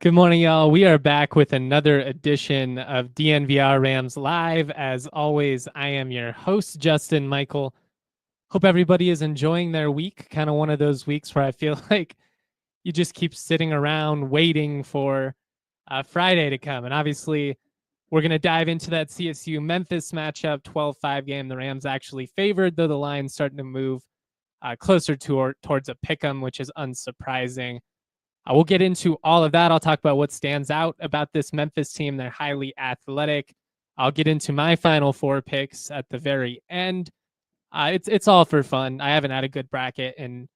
Good morning, y'all. We are back with another edition of DNVR Rams Live. As always, I am your host, Justin Michael. Hope everybody is enjoying their week. Kind of one of those weeks where I feel like you just keep sitting around waiting for Friday to come. And obviously, we're going to dive into that CSU-Memphis matchup, 12-5 game. The Rams actually favored, though the line's starting to move closer towards a pick'em, which is unsurprising. We'll get into all of that. I'll talk about what stands out about this Memphis team. They're highly athletic. I'll get into my final four picks at the very end. It's all for fun. I haven't had a good bracket in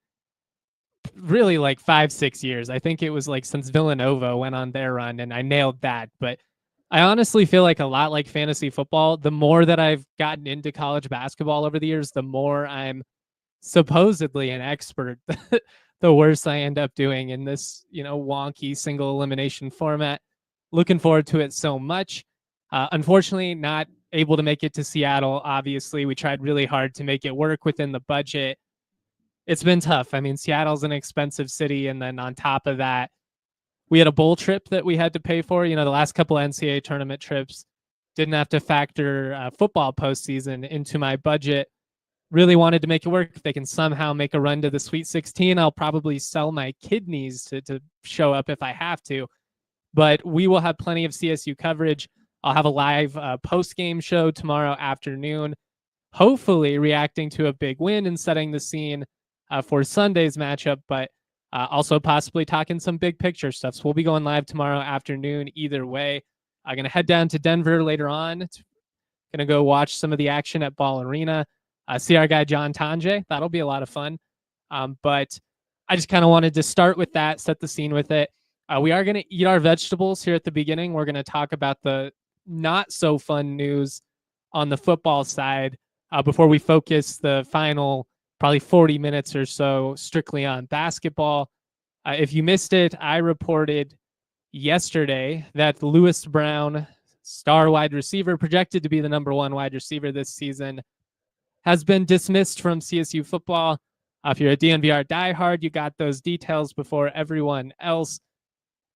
really like 5-6 years. I think it was like since Villanova went on their run, and I nailed that. But I honestly feel like a lot like fantasy football. The more that I've gotten into college basketball over the years, the more I'm supposedly an expert. The worse I end up doing in this, wonky single elimination format. Looking forward to it so much. Unfortunately, not able to make it to Seattle. Obviously, we tried really hard to make it work within the budget. It's been tough. I mean, Seattle's an expensive city. And then on top of that, we had a bowl trip that we had to pay for. The last couple NCAA tournament trips didn't have to factor football postseason into my budget. Really wanted to make it work. If they can somehow make a run to the Sweet 16, I'll probably sell my kidneys to show up if I have to. But we will have plenty of CSU coverage. I'll have a live post-game show tomorrow afternoon, hopefully reacting to a big win and setting the scene for Sunday's matchup, but also possibly talking some big picture stuff. So we'll be going live tomorrow afternoon either way. I'm going to head down to Denver later on. Going to go watch some of the action at Ball Arena. See our guy, John Tange. That'll be a lot of fun. But I just kind of wanted to start with that, set the scene with it. We are going to eat our vegetables here at the beginning. We're going to talk about the not so fun news on the football side before we focus the final probably 40 minutes or so strictly on basketball. If you missed it, I reported yesterday that Louis Brown, star wide receiver, projected to be the number one wide receiver this season, has been dismissed from CSU football. If you're a DNVR diehard, you got those details before everyone else.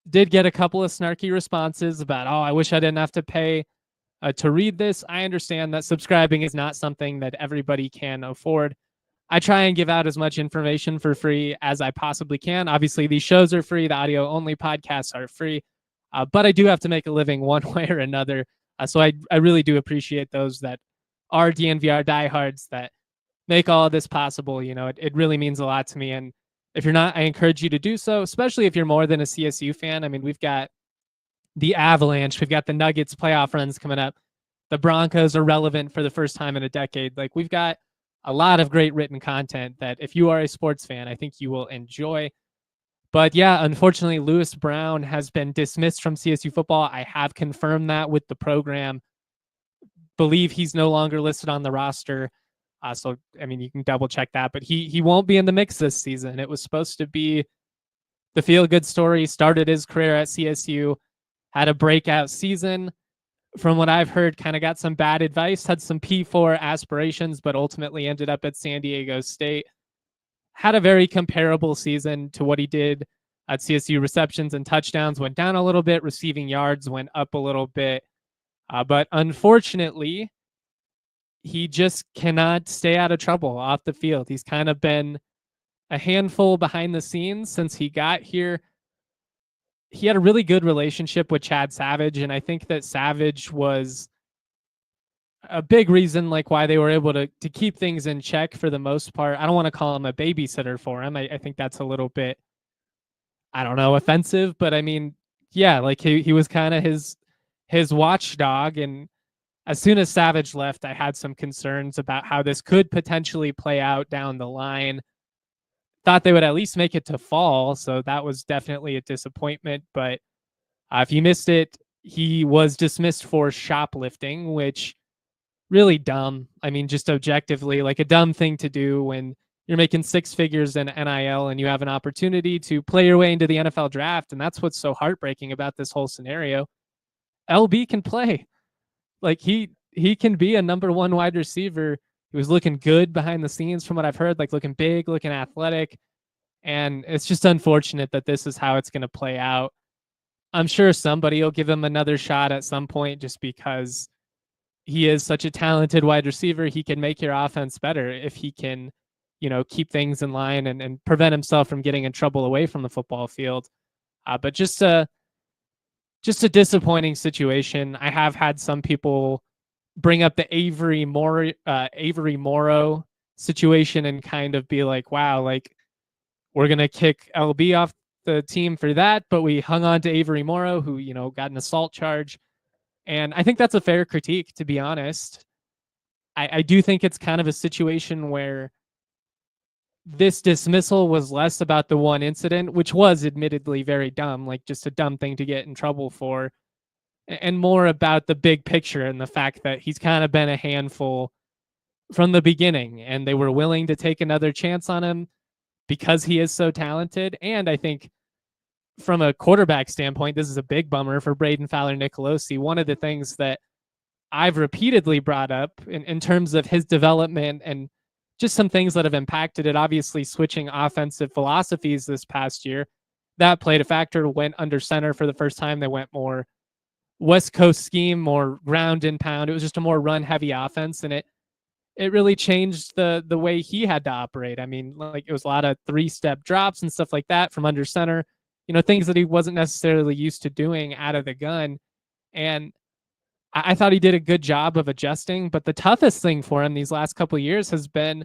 Did get a couple of snarky responses about, I wish I didn't have to pay to read this. I understand that subscribing is not something that everybody can afford. I try and give out as much information for free as I possibly can. Obviously, these shows are free. The audio-only podcasts are free. But I do have to make a living one way or another. So I really do appreciate those that are DNVR diehards that make all of this possible. It really means a lot to me. And if you're not, I encourage you to do so, especially if you're more than a CSU fan. I mean, we've got the Avalanche, we've got the Nuggets playoff runs coming up. The Broncos are relevant for the first time in a decade. Like, we've got a lot of great written content that if you are a sports fan, I think you will enjoy. But yeah, unfortunately, Louis Brown has been dismissed from CSU football. I have confirmed that with the program. Believe he's no longer listed on the roster. So, I mean, you can double check that, but he won't be in the mix this season. It was supposed to be the feel-good story. Started his career at CSU, had a breakout season. From what I've heard, kind of got some bad advice, had some P4 aspirations, but ultimately ended up at San Diego State. Had a very comparable season to what he did at CSU. Receptions and touchdowns went down a little bit. Receiving yards went up a little bit. But unfortunately, he just cannot stay out of trouble off the field. He's kind of been a handful behind the scenes since he got here. He had a really good relationship with Chad Savage, and I think that Savage was a big reason why they were able to keep things in check for the most part. I don't want to call him a babysitter for him. I think that's a little bit, offensive, but I mean, yeah, he was kind of his watchdog. And as soon as Savage left, I had some concerns about how this could potentially play out down the line. thought they would at least make it to fall. So that was definitely a disappointment. But if you missed it, he was dismissed for shoplifting, which really dumb. I mean, just objectively, like a dumb thing to do when you're making six figures in NIL and you have an opportunity to play your way into the NFL draft. And that's what's so heartbreaking about this whole scenario. LB can play. Like he can be a number one wide receiver. He was looking good behind the scenes from what I've heard, like looking big, looking athletic. And it's just unfortunate that this is how it's going to play out. I'm sure somebody will give him another shot at some point just because he is such a talented wide receiver. He can make your offense better if he can, keep things in line and prevent himself from getting in trouble away from the football field. But just a disappointing situation. I have had some people bring up the Avery Morrow situation and kind of be like, wow, like we're going to kick LB off the team for that, but we hung on to Avery Morrow, who, got an assault charge. And I think that's a fair critique, to be honest. I do think it's kind of a situation where this dismissal was less about the one incident, which was admittedly very dumb, like just a dumb thing to get in trouble for, and more about the big picture and the fact that he's kind of been a handful from the beginning, and they were willing to take another chance on him because he is so talented. And I think from a quarterback standpoint, this is a big bummer for Braden Fowler-Nicolosi. One of the things that I've repeatedly brought up in terms of his development and just some things that have impacted it, obviously switching offensive philosophies this past year, that played a factor. Went under center for the first time. They went more West Coast scheme, more ground and pound. It was just a more run heavy offense, and it really changed the way he had to operate. I mean, like it was a lot of 3-step drops and stuff like that from under center, things that he wasn't necessarily used to doing out of the gun. And I thought he did a good job of adjusting, but the toughest thing for him these last couple of years has been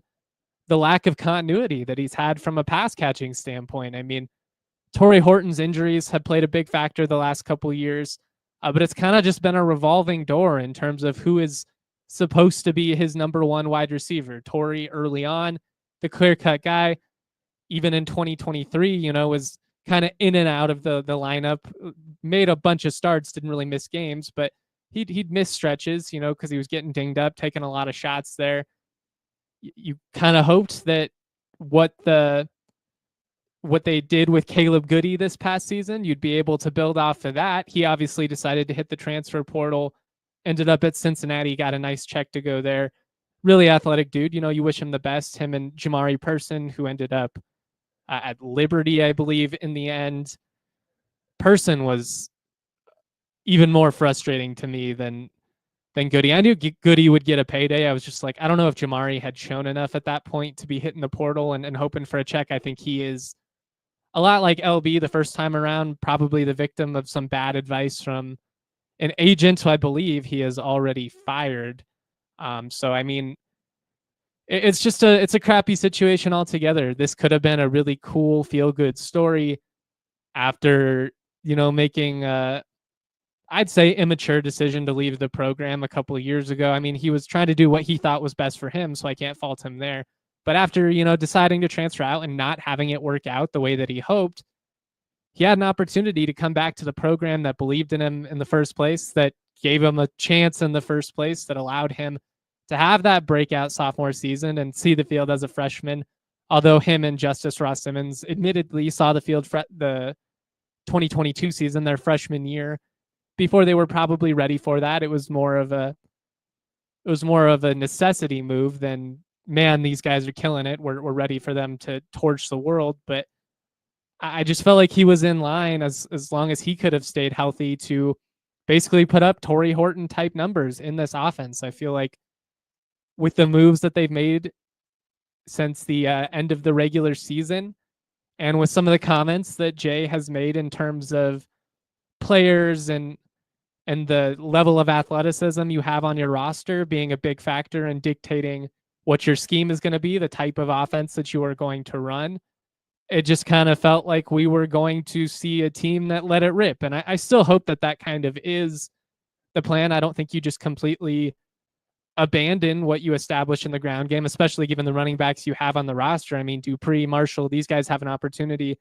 the lack of continuity that he's had from a pass catching standpoint. I mean, Torrey Horton's injuries have played a big factor the last couple of years, but it's kind of just been a revolving door in terms of who is supposed to be his number one wide receiver. Torrey early on, the clear-cut guy, even in 2023, was kind of in and out of the lineup, made a bunch of starts, didn't really miss games, but he'd miss stretches, because he was getting dinged up, taking a lot of shots there. You kind of hoped that what they did with Caleb Goody this past season, you'd be able to build off of that. He obviously decided to hit the transfer portal, ended up at Cincinnati, got a nice check to go there. Really athletic dude. You wish him the best. Him and Jamari Person, who ended up at Liberty, I believe, in the end. Person was even more frustrating to me than Goody. I knew Goody would get a payday. I was just like, I don't know if Jamari had shown enough at that point to be hitting the portal and hoping for a check. I think he is a lot like LB the first time around, probably the victim of some bad advice from an agent who I believe he has already fired. So, I mean, it's a crappy situation altogether. This could have been a really cool, feel-good story after, making I'd say immature decision to leave the program a couple of years ago. I mean, he was trying to do what he thought was best for him, so I can't fault him there. But after, deciding to transfer out and not having it work out the way that he hoped, he had an opportunity to come back to the program that believed in him in the first place, that gave him a chance in the first place, that allowed him to have that breakout sophomore season and see the field as a freshman. Although him and Justice Ross Simmons admittedly saw the field the 2022 season, their freshman year, before they were probably ready for that. It was more of a necessity move than, man, these guys are killing it, we're ready for them to torch the world. But I just felt like he was in line as long as he could have stayed healthy to basically put up Torrey Horton type numbers in this offense. I feel like with the moves that they've made since the end of the regular season, and with some of the comments that Jay has made in terms of players and the level of athleticism you have on your roster being a big factor in dictating what your scheme is going to be, the type of offense that you are going to run, it just kind of felt like we were going to see a team that let it rip. And I still hope that kind of is the plan. I don't think you just completely abandon what you establish in the ground game, especially given the running backs you have on the roster. I mean, Dupree, Marshall, these guys have an opportunity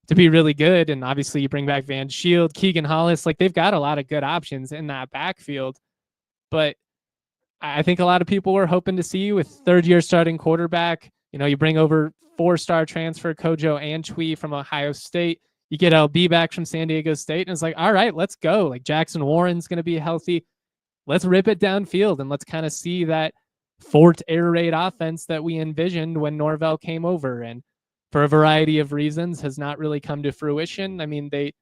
to be really good. And obviously you bring back Van Shield, Keegan Hollis, like they've got a lot of good options in that backfield. But I think a lot of people were hoping to see with third-year starting quarterback. You bring over 4-star transfer Kojo Antwi from Ohio State. You get LB back from San Diego State, and it's like, all right, let's go. Like Jackson Warren's going to be healthy. Let's rip it downfield, and let's kind of see that Fort air raid offense that we envisioned when Norvell came over, and for a variety of reasons has not really come to fruition. I mean, they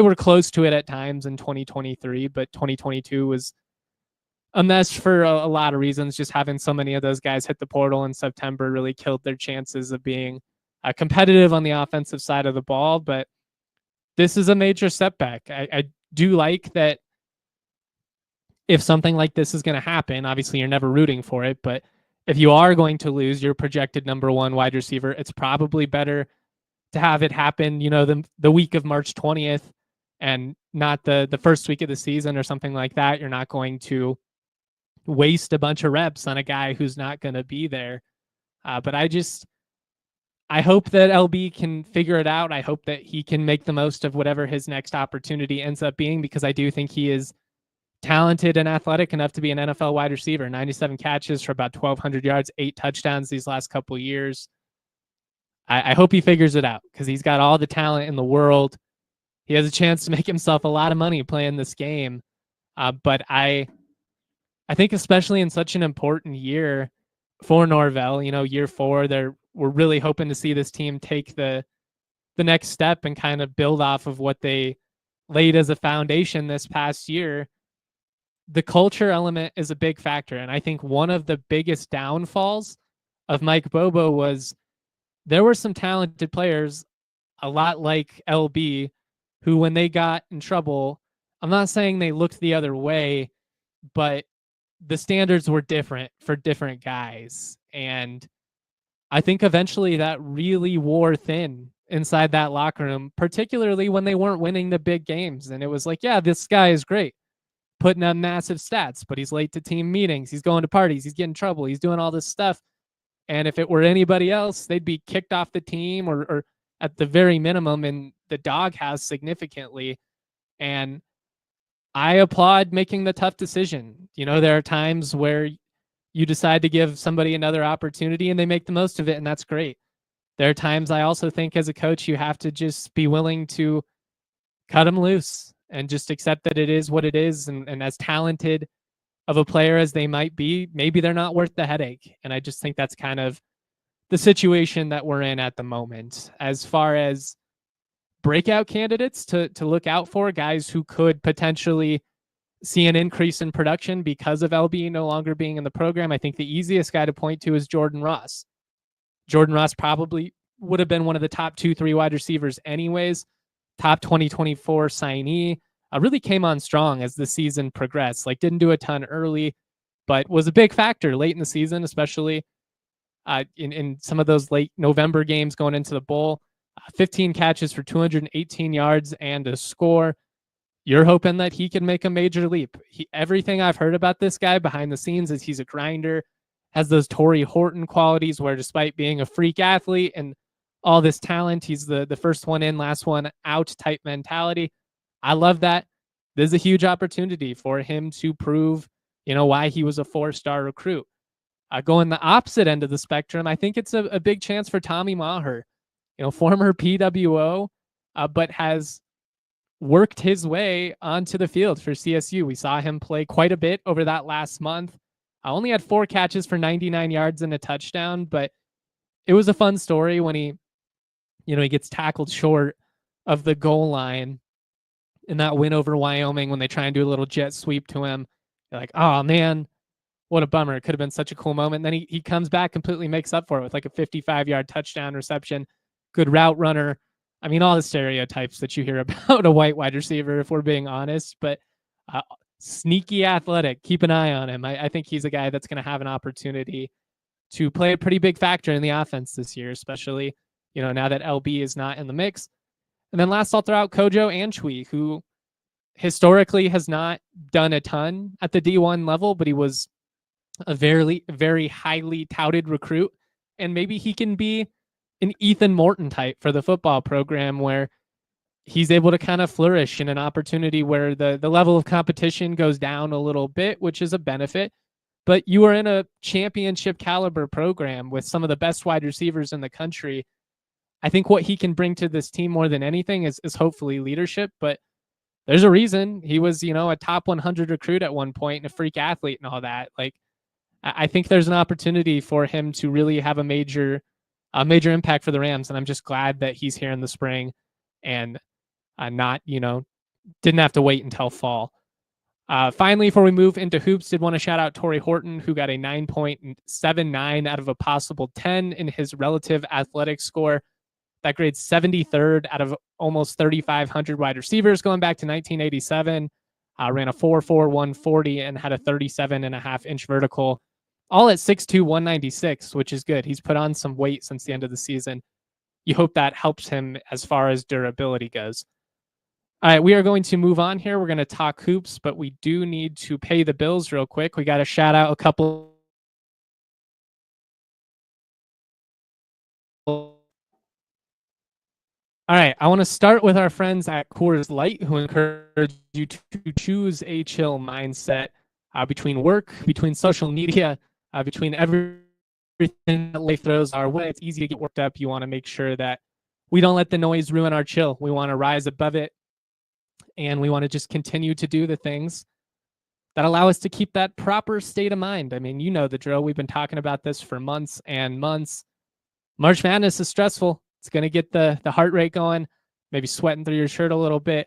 were close to it at times in 2023, but 2022 was a mess for a lot of reasons. Just having so many of those guys hit the portal in September really killed their chances of being competitive on the offensive side of the ball. But this is a major setback. I do like that if something like this is going to happen, obviously you're never rooting for it, but if you are going to lose your projected number one wide receiver, it's probably better to have it happen, the week of March 20th and not the first week of the season or something like that. You're not going to waste a bunch of reps on a guy who's not going to be there. But I hope that LB can figure it out. I hope that he can make the most of whatever his next opportunity ends up being, because I do think he is talented and athletic enough to be an NFL wide receiver. 97 catches for about 1,200 yards, 8 touchdowns these last couple of years. I hope he figures it out, because he's got all the talent in the world. He has a chance to make himself a lot of money playing this game. But I think especially in such an important year for Norvell, year 4, we're really hoping to see this team take the next step and kind of build off of what they laid as a foundation this past year. The culture element is a big factor. And I think one of the biggest downfalls of Mike Bobo was there were some talented players, a lot like LB, who when they got in trouble, I'm not saying they looked the other way, but the standards were different for different guys. And I think eventually that really wore thin inside that locker room, particularly when they weren't winning the big games. And it was like, yeah, this guy is great, putting up massive stats, but he's late to team meetings. He's going to parties. He's getting in trouble. He's doing all this stuff. And if it were anybody else, they'd be kicked off the team or at the very minimum in the doghouse significantly. And I applaud making the tough decision. There are times where you decide to give somebody another opportunity and they make the most of it, and that's great. There are times I also think as a coach, you have to just be willing to cut them loose and just accept that it is what it is. And as talented of a player as they might be, maybe they're not worth the headache. And I just think that's kind of the situation that we're in at the moment. As far as breakout candidates to look out for, guys who could potentially see an increase in production because of LB no longer being in the program, I think the easiest guy to point to is Jordan Ross. Jordan Ross probably would have been one of the top 2-3 wide receivers anyways. Top 2024 signee. Really came on strong as the season progressed. Like didn't do a ton early, but was a big factor late in the season, especially in some of those late November games going into the bowl. 15 catches for 218 yards and a score. You're hoping that he can make a major leap. Everything I've heard about this guy behind the scenes is he's a grinder, has those Torrey Horton qualities where despite being a freak athlete and all this talent, he's the first one in, last one out type mentality. I love that. There's a huge opportunity for him to prove, why he was a 4-star recruit. Going the opposite end of the spectrum, I think it's a big chance for Tommy Maher, former PWO, but has worked his way onto the field for CSU. We saw him play quite a bit over that last month. I only had 4 catches for 99 yards and a touchdown, but it was a fun story when he gets tackled short of the goal line in that win over Wyoming when they try and do a little jet sweep to him. You're like, oh man, what a bummer. It could have been such a cool moment. And then he comes back, completely makes up for it with like a 55-yard touchdown reception, good route runner. I mean, all the stereotypes that you hear about a white wide receiver, if we're being honest, but sneaky athletic. Keep an eye on him. I think he's a guy that's going to have an opportunity to play a pretty big factor in the offense this year, especially, now that LB is not in the mix. And then last, I'll throw out Kojo Antwi, who historically has not done a ton at the D1 level, but he was a very, very highly touted recruit. And maybe he can be an Ethan Morton type for the football program where he's able to kind of flourish in an opportunity where the level of competition goes down a little bit, which is a benefit. But you are in a championship caliber program with some of the best wide receivers in the country. I think what he can bring to this team more than anything is hopefully leadership. But there's a reason he was, a top 100 recruit at one point and a freak athlete and all that. Like, I think there's an opportunity for him to really have a major impact for the Rams. And I'm just glad that he's here in the spring and not, didn't have to wait until fall. Finally, before we move into hoops, did want to shout out Torrey Horton, who got a 9.79 out of a possible 10 in his relative athletic score. That grades 73rd out of almost 3,500 wide receivers going back to 1987. Ran a 4.4 140 and had a 37.5-inch vertical, all at 6'2", 196, which is good. He's put on some weight since the end of the season. You hope that helps him as far as durability goes. All right, we are going to move on here. We're going to talk hoops, but we do need to pay the bills real quick. We got to shout out a couple. All right, I want to start with our friends at Coors Light, who encourage you to choose a chill mindset between work, between social media, between everything that life throws our way. It's easy to get worked up. You want to make sure that we don't let the noise ruin our chill. We want to rise above it, and we want to just continue to do the things that allow us to keep that proper state of mind. I mean, you know the drill. We've been talking about this for months and months. March Madness is stressful. It's going to get the heart rate going, maybe sweating through your shirt a little bit.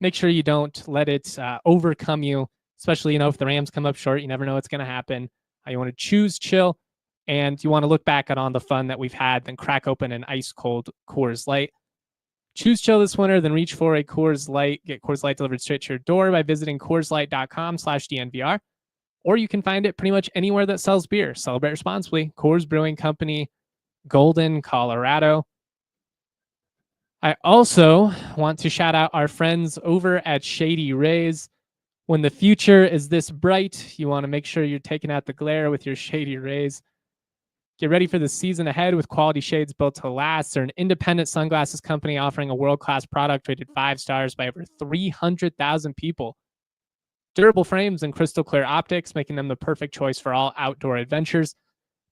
Make sure you don't let it overcome you, especially, if the Rams come up short. You never know what's going to happen. You want to choose chill, and you want to look back on the fun that we've had, then crack open an ice-cold Coors Light. Choose chill this winter, then reach for a Coors Light. Get Coors Light delivered straight to your door by visiting CoorsLight.com/DNVR, or you can find it pretty much anywhere that sells beer. Celebrate responsibly. Coors Brewing Company, Golden, Colorado. I also want to shout out our friends over at Shady Rays. When the future is this bright, you want to make sure you're taking out the glare with your Shady Rays. Get ready for the season ahead with quality shades built to last. They're an independent sunglasses company offering a world-class product rated 5 stars by over 300,000 people. Durable frames and crystal clear optics, making them the perfect choice for all outdoor adventures.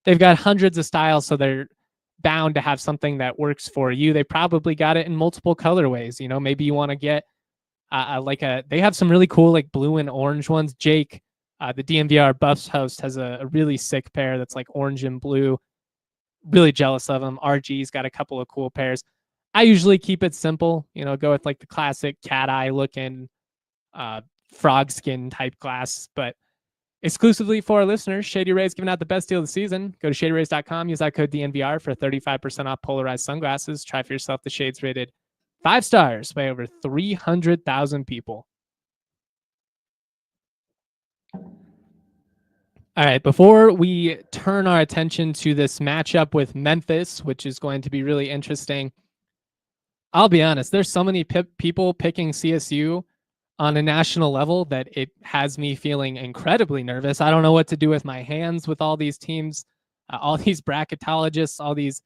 They've got hundreds of styles, so they're bound to have something that works for you. They probably got it in multiple colorways. Maybe you want to get they have some really cool like blue and orange ones. Jake, the DNVR Buffs host, has a really sick pair that's like orange and blue. Really jealous of them. RG's got a couple of cool pairs. I usually keep it simple, go with like the classic cat eye looking frog skin type glass, but exclusively for our listeners, Shady Rays giving out the best deal of the season. Go to shadyrays.com, use that code DNVR for 35% off polarized sunglasses. Try for yourself the shades rated 5 stars by over 300,000 people. All right, before we turn our attention to this matchup with Memphis, which is going to be really interesting, I'll be honest, there's so many people picking CSU on a national level that it has me feeling incredibly nervous. I don't know what to do with my hands with all these teams, all these bracketologists, all these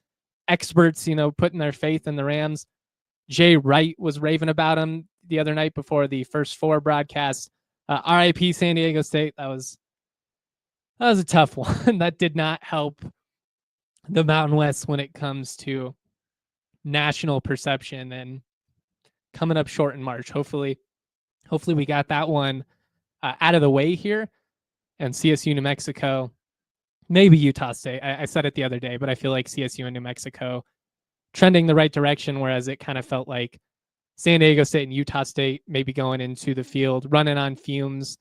experts, putting their faith in the Rams. Jay Wright was raving about him the other night before the first 4 broadcasts. RIP San Diego State. That was a tough one. That did not help the Mountain West when it comes to national perception and coming up short in March. Hopefully we got that one out of the way here. And CSU, New Mexico, maybe Utah State. I said it the other day, but I feel like CSU and New Mexico trending the right direction, whereas it kind of felt like San Diego State and Utah State maybe going into the field, running on fumes.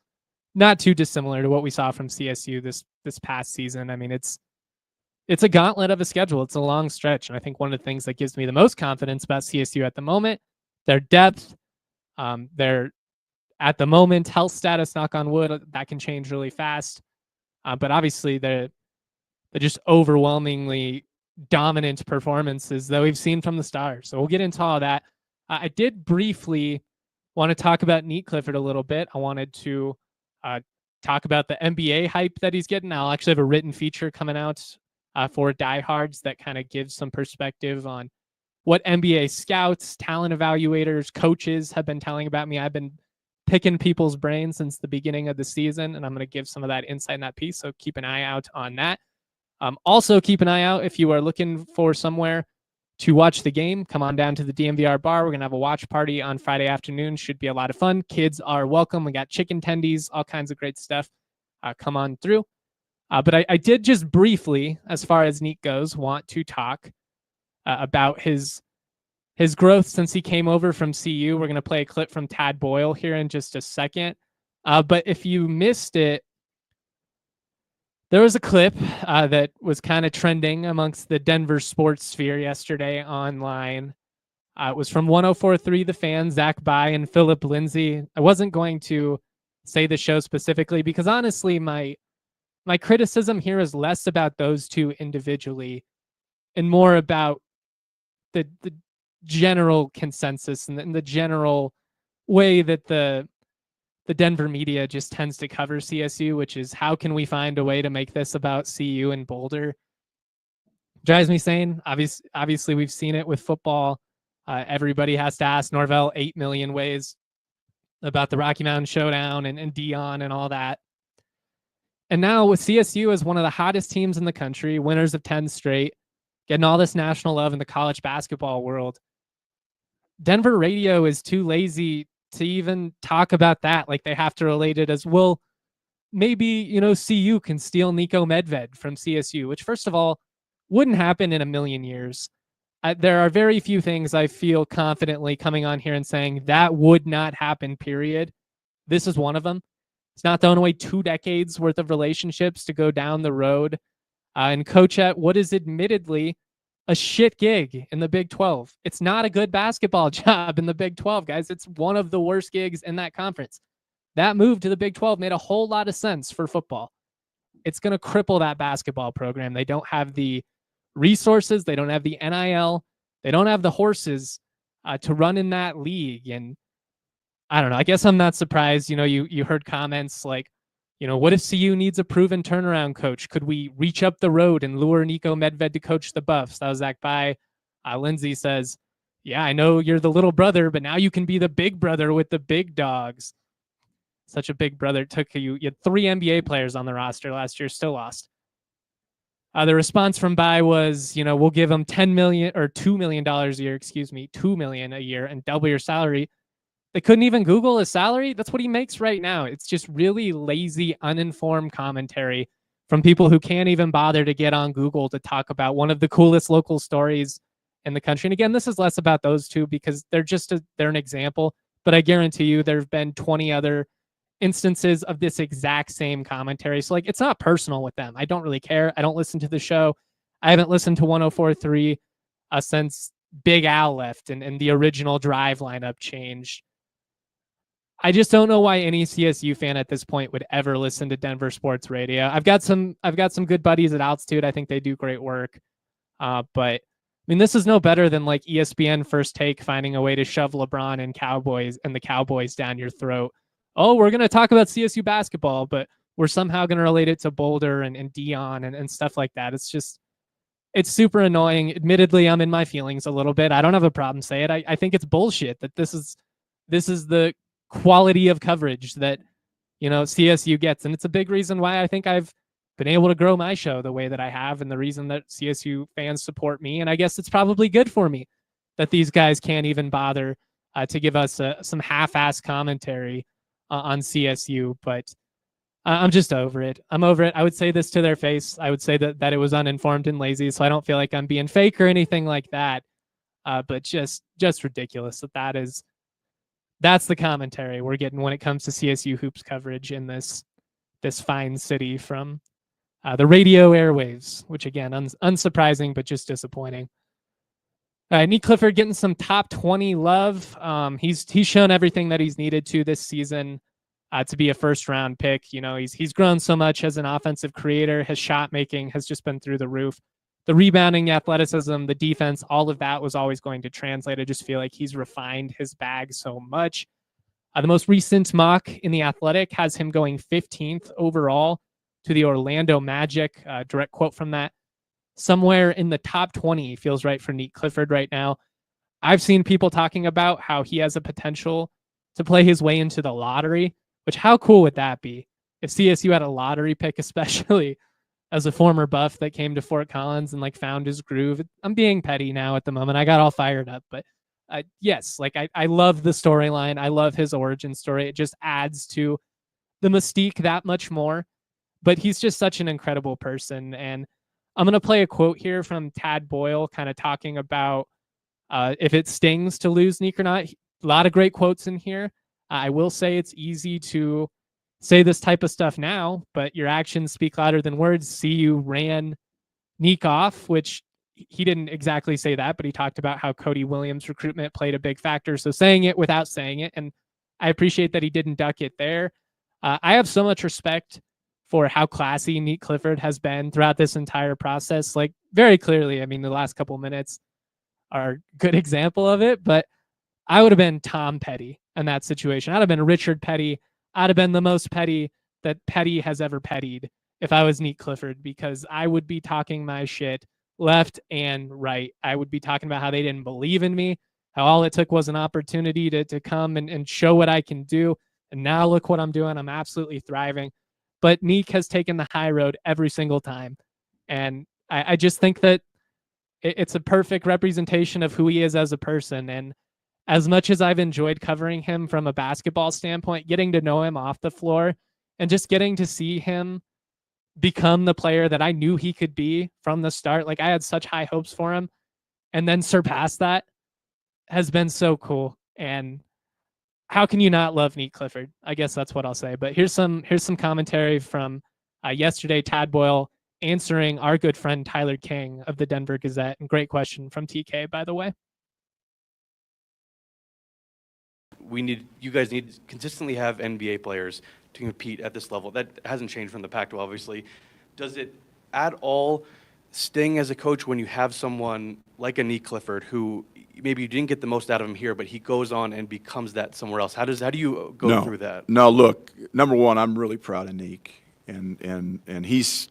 Not too dissimilar to what we saw from CSU this past season. I mean, it's a gauntlet of a schedule. It's a long stretch. And I think one of the things that gives me the most confidence about CSU at the moment, their depth, their at the moment health status, knock on wood, that can change really fast. But obviously they're just overwhelmingly dominant performances that we've seen from the Stars. So we'll get into all that. I did briefly want to talk about Nique Clifford a little bit. I wanted to talk about the NBA hype that he's getting. I'll actually have a written feature coming out for diehards that kind of gives some perspective on what NBA scouts, talent evaluators, coaches have been telling about me. I've been picking people's brains since the beginning of the season, and I'm going to give some of that insight in that piece. So keep an eye out on that. Also, keep an eye out if you are looking for somewhere to watch the game. Come on down to the DNVR bar. We're going to have a watch party on Friday afternoon. Should be a lot of fun. Kids are welcome. We got chicken tendies, all kinds of great stuff. Come on through. But I did just briefly, as far as Nique goes, want to talk about his growth since he came over from CU. We're going to play a clip from Tad Boyle here in just a second. But if you missed it, there was a clip that was kind of trending amongst the Denver sports sphere yesterday online. It was from 104.3 The Fan, Zach By and Philip Lindsay. I wasn't going to say the show specifically because honestly, my criticism here is less about those two individually and more about the general consensus and the general way that the Denver media just tends to cover CSU, which is how can we find a way to make this about CU and Boulder? Drives me insane. Obviously, we've seen it with football. Everybody has to ask Norvell 8 million ways about the Rocky Mountain Showdown and Dion and all that. And now with CSU as one of the hottest teams in the country, winners of 10 straight, getting all this national love in the college basketball world, Denver radio is too lazy to even talk about that. Like they have to relate it as, well, maybe, CU can steal Niko Medved from CSU, which first of all, wouldn't happen in a million years. There are very few things I feel confidently coming on here and saying that would not happen, period. This is one of them. It's not throwing away 2 decades worth of relationships to go down the road and coach at what is admittedly a shit gig in the Big 12. It's not a good basketball job in the Big 12, guys. It's one of the worst gigs in that conference. That move to the Big 12 made a whole lot of sense for football. It's going to cripple that basketball program. They don't have the resources. They don't have the NIL. They don't have the horses to run in that league. And I don't know. I guess I'm not surprised. You heard comments like, what if CU needs a proven turnaround coach? Could we reach up the road and lure Niko Medved to coach the Buffs? That was Zach By. Lindsay says, yeah, I know you're the little brother, but now you can be the big brother with the big dogs. Such a big brother. You had 3 NBA players on the roster last year, still lost. The response from By was, we'll give him $10 million or $2 million a year, $2 million a year and double your salary. They couldn't even Google his salary. That's what he makes right now. It's just really lazy, uninformed commentary from people who can't even bother to get on Google to talk about one of the coolest local stories in the country. And again, this is less about those two because they're an example, but I guarantee you there have been 20 other instances of this exact same commentary. So it's not personal with them. I don't really care. I don't listen to the show. I haven't listened to 104.3 since Big Al left and the original Drive lineup changed. I just don't know why any CSU fan at this point would ever listen to Denver sports radio. I've got some good buddies at Altitude. I think they do great work. But this is no better than like ESPN First Take finding a way to shove LeBron and the Cowboys down your throat. Oh, we're going to talk about CSU basketball, but we're somehow going to relate it to Boulder and Dion and stuff like that. It's super annoying. Admittedly, I'm in my feelings a little bit. I don't have a problem saying it. I think it's bullshit that this is the quality of coverage that CSU gets, and it's a big reason why I think I've been able to grow my show the way that I have, and the reason that CSU fans support me. And I guess it's probably good for me that these guys can't even bother to give us some half-ass commentary on CSU. But I'm just over it. I'm over it. I would say this to their face. I would say that it was uninformed and lazy, so I don't feel like I'm being fake or anything like that. But just ridiculous that's the commentary we're getting when it comes to CSU hoops coverage in this fine city from the radio airwaves, which again, unsurprising, but just disappointing. Nique Clifford getting some top 20 love. He's shown everything that he's needed to this season to be a first round pick. He's grown so much as an offensive creator. His shot making has just been through the roof. The rebounding, the athleticism, the defense, all of that was always going to translate. I just feel like he's refined his bag so much. The most recent mock in The Athletic has him going 15th overall to the Orlando Magic. Direct quote from that. Somewhere in the top 20 feels right for Nique Clifford right now. I've seen people talking about how he has a potential to play his way into the lottery, which how cool would that be? If CSU had a lottery pick, especially as a former Buff that came to Fort Collins and like found his groove. I'm being petty now at the moment. I got all fired up, but yes, like I love the storyline. I love his origin story. It just adds to the mystique that much more. But he's just such an incredible person. And I'm going to play a quote here from Tad Boyle, kind of talking about if it stings to lose Nique or not. A lot of great quotes in here. I will say it's easy to say this type of stuff now, but your actions speak louder than words. CU ran Nique off, which he didn't exactly say that, but he talked about how Cody Williams' recruitment played a big factor. So saying it without saying it, and I appreciate that he didn't duck it there. I have so much respect for how classy Nique Clifford has been throughout this entire process. Like very clearly, I mean, the last couple minutes are a good example of it, but I would have been Tom Petty in that situation. I'd have been Richard Petty. I'd have been the most petty that Petty has ever pettied if I was Nique Clifford, because I would be talking my shit left and right. I would be talking about how they didn't believe in me, how all it took was an opportunity to come and show what I can do. And now look what I'm doing. I'm absolutely thriving. But Nique has taken the high road every single time. And I just think that it's a perfect representation of who he is as a person. And as much as I've enjoyed covering him from a basketball standpoint, getting to know him off the floor and just getting to see him become the player that I knew he could be from the start. Like I had such high hopes for him, and then surpass that has been so cool. And how can you not love Nique Clifford? I guess that's what I'll say. But here's some commentary from yesterday. Tad Boyle answering our good friend Tyler King of the Denver Gazette. And great question from TK, by the way. You guys need to consistently have NBA players to compete at this level. That hasn't changed from the Pac-12, obviously. Does it at all sting as a coach when you have someone like a Nique Clifford who maybe you didn't get the most out of him here, but he goes on and becomes that somewhere else? How do you go through that? No, look, number one, I'm really proud of Nique, and he's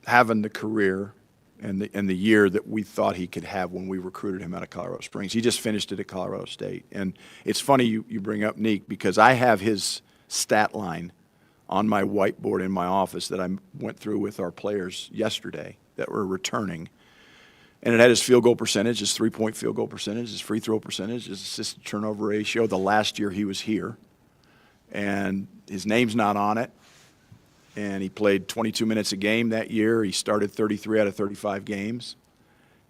having the career and the year that we thought he could have when we recruited him out of Colorado Springs. He just finished it at Colorado State. And it's funny you bring up Nique, because I have his stat line on my whiteboard in my office that I went through with our players yesterday that were returning. And it had his field goal percentage, his three-point field goal percentage, his free throw percentage, his assist turnover ratio the last year he was here. And his name's not on it. And he played 22 minutes a game that year. He started 33 out of 35 games.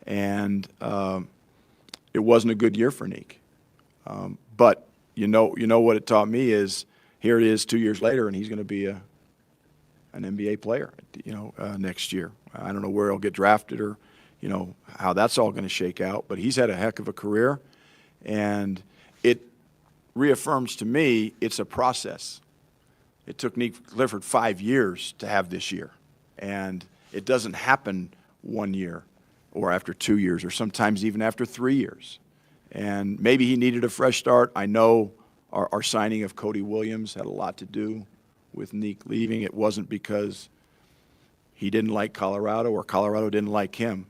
And it wasn't a good year for Nique. But you know what it taught me is here it is 2 years later, and he's going to be an NBA player, next year. I don't know where he'll get drafted or, how that's all going to shake out. But he's had a heck of a career. And it reaffirms to me it's a process. It took Nique Clifford 5 years to have this year. And it doesn't happen 1 year or after 2 years or sometimes even after 3 years. And maybe he needed a fresh start. I know our signing of Cody Williams had a lot to do with Nique leaving. It wasn't because he didn't like Colorado or Colorado didn't like him.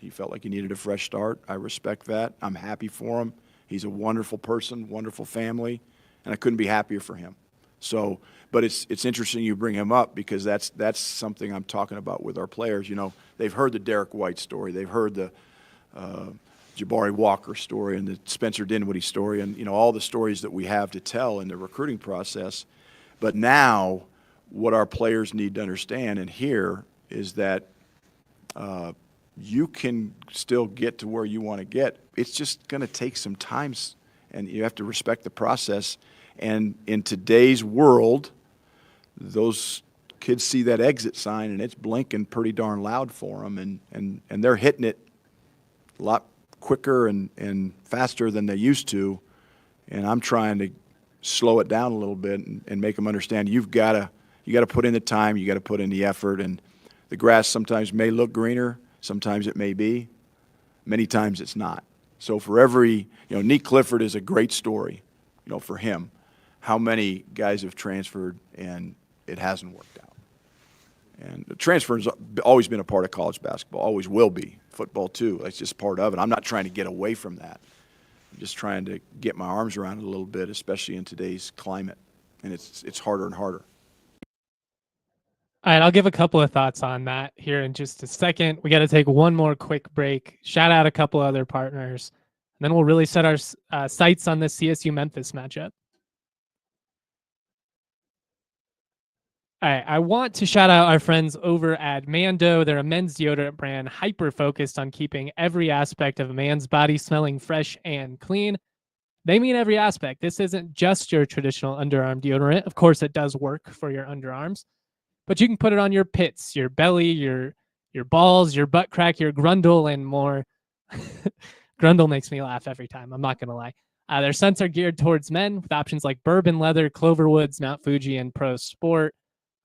He felt like he needed a fresh start. I respect that. I'm happy for him. He's a wonderful person, wonderful family, and I couldn't be happier for him. So, but it's interesting you bring him up, because that's something I'm talking about with our players. They've heard the Derek White story, they've heard the Jabari Walker story and the Spencer Dinwiddie story, and all the stories that we have to tell in the recruiting process. But now, what our players need to understand and hear is that you can still get to where you want to get. It's just going to take some time, and you have to respect the process. And in today's world, those kids see that exit sign and it's blinking pretty darn loud for them, and they're hitting it a lot quicker and faster than they used to. And I'm trying to slow it down a little bit and make them understand you got to put in the time, you got to put in the effort. And the grass sometimes may look greener, sometimes it may be, many times it's not. So for every, Nique Clifford is a great story, for him. how many guys have transferred and it hasn't worked out. And the transfer has always been a part of college basketball, always will be. Football too, that's just part of it. I'm not trying to get away from that. I'm just trying to get my arms around it a little bit, especially in today's climate. And it's harder and harder. All right, I'll give a couple of thoughts on that here in just a second. We got to take one more quick break, shout out a couple other partners, and then we'll really set our sights on this CSU-Memphis matchup. All right, I want to shout out our friends over at Mando. They're a men's deodorant brand hyper-focused on keeping every aspect of a man's body smelling fresh and clean. They mean every aspect. This isn't just your traditional underarm deodorant. Of course, it does work for your underarms, but you can put it on your pits, your belly, your balls, your butt crack, your grundle, and more. Grundle makes me laugh every time. I'm not going to lie. Their scents are geared towards men with options like bourbon leather, Cloverwoods, Mount Fuji, and Pro Sport.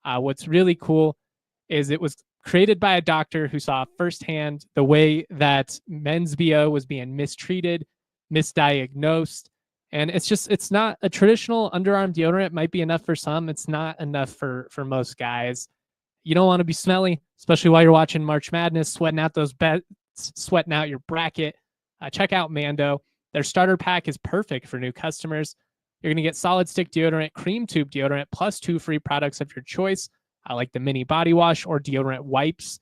What's really cool is it was created by a doctor who saw firsthand the way that men's BO was being mistreated, misdiagnosed. And it's not a traditional underarm deodorant. It might be enough for some. It's not enough for most guys. You don't want to be smelly, especially while you're watching March Madness, sweating out those bets, sweating out your bracket. Check out Mando. Their starter pack is perfect for new customers. You're going to get solid stick deodorant, cream tube deodorant, plus 2 free products of your choice, like the mini body wash or deodorant wipes.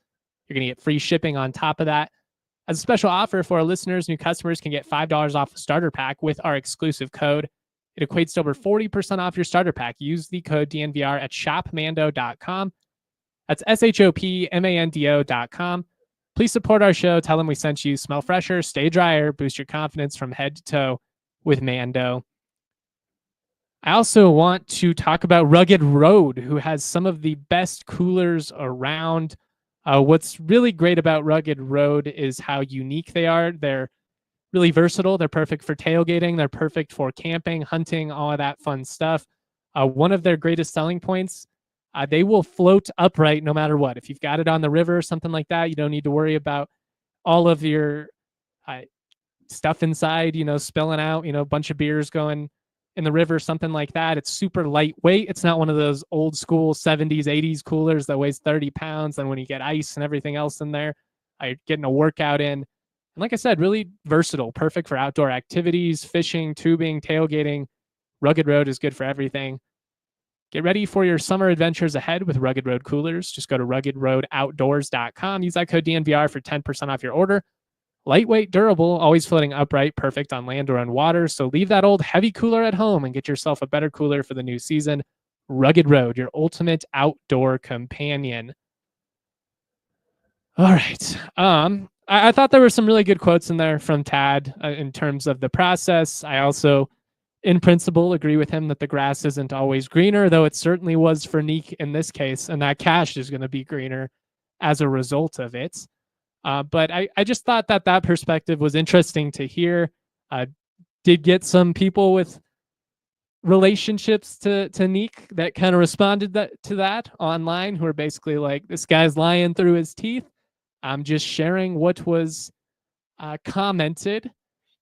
You're going to get free shipping on top of that. As a special offer for our listeners, new customers can get $5 off a starter pack with our exclusive code. It equates to over 40% off your starter pack. Use the code DNVR at shopmando.com. That's shopmando.com. Please support our show. Tell them we sent you. Smell fresher, stay drier, boost your confidence from head to toe with Mando. I also want to talk about Rugged Road, who has some of the best coolers around. What's really great about Rugged Road is how unique they are. They're really versatile. They're perfect for tailgating. They're perfect for camping, hunting, all of that fun stuff. One of their greatest selling points, they will float upright no matter what. If you've got it on the river or something like that, you don't need to worry about all of your stuff inside, spilling out, a bunch of beers going in the river, something like that. It's super lightweight. It's not one of those old school 70s, 80s coolers that weighs 30 pounds. And when you get ice and everything else in there, you're getting a workout in. And like I said, really versatile, perfect for outdoor activities, fishing, tubing, tailgating. Rugged Road is good for everything. Get ready for your summer adventures ahead with Rugged Road coolers. Just go to ruggedroadoutdoors.com. Use that code DNVR for 10% off your order. Lightweight, durable, always floating upright, perfect on land or on water. So leave that old heavy cooler at home and get yourself a better cooler for the new season. Rugged Road, your ultimate outdoor companion. All right. I thought there were some really good quotes in there from Tad in terms of the process. I also, in principle, agree with him that the grass isn't always greener, though it certainly was for Nique in this case, and that cash is going to be greener as a result of it. But I just thought that perspective was interesting to hear. Did get some people with relationships to Nique that kind of responded to that online, who are basically like, this guy's lying through his teeth. I'm just sharing what was commented,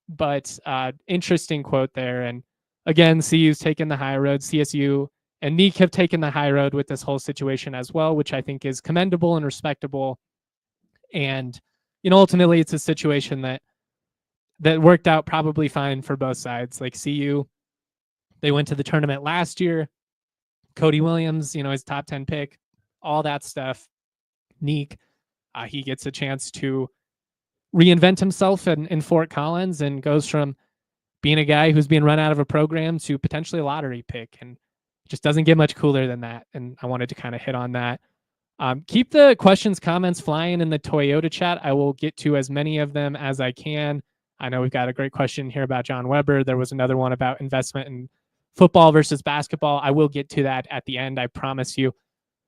but interesting quote there. And again, CU's taken the high road. CSU and Nique have taken the high road with this whole situation as well, which I think is commendable and respectable. And, ultimately it's a situation that worked out probably fine for both sides. Like CU, they went to the tournament last year. Cody Williams, his top 10 pick, all that stuff. Nique, he gets a chance to reinvent himself in Fort Collins and goes from being a guy who's being run out of a program to potentially a lottery pick, and just doesn't get much cooler than that. And I wanted to kind of hit on that. Keep the questions, comments flying in the Toyota chat. I will get to as many of them as I can. I know we've got a great question here about John Weber. There was another one about investment in football versus basketball. I will get to that at the end, I promise you.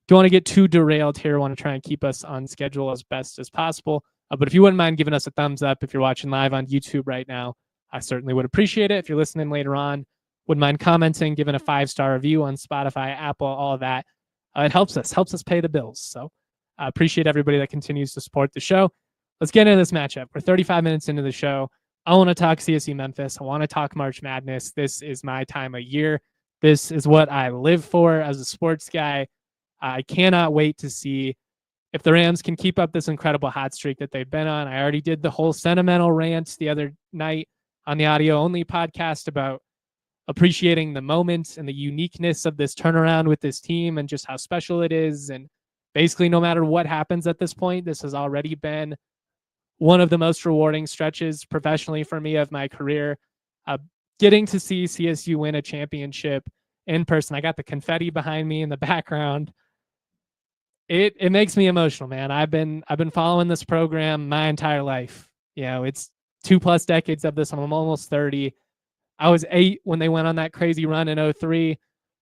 Don't want to get too derailed here. I want to try and keep us on schedule as best as possible. But if you wouldn't mind giving us a thumbs up if you're watching live on YouTube right now, I certainly would appreciate it. If you're listening later on, wouldn't mind commenting, giving a 5-star review on Spotify, Apple, all of that. It helps us pay the bills. So I appreciate everybody that continues to support the show. Let's get into this matchup. We're 35 minutes into the show. I want to talk CSU Memphis. I want to talk March Madness. This is my time of year. This is what I live for as a sports guy. I cannot wait to see if the Rams can keep up this incredible hot streak that they've been on. I already did the whole sentimental rant the other night on the audio only podcast about appreciating the moment and the uniqueness of this turnaround with this team and just how special it is. And basically, no matter what happens at this point, this has already been one of the most rewarding stretches professionally for me of my career. Getting to see CSU win a championship in person. I got the confetti behind me in the background. It makes me emotional, man. I've been following this program my entire life. You know, it's 2+ decades of this. I'm almost 30. I was 8 when they went on that crazy run in 2003.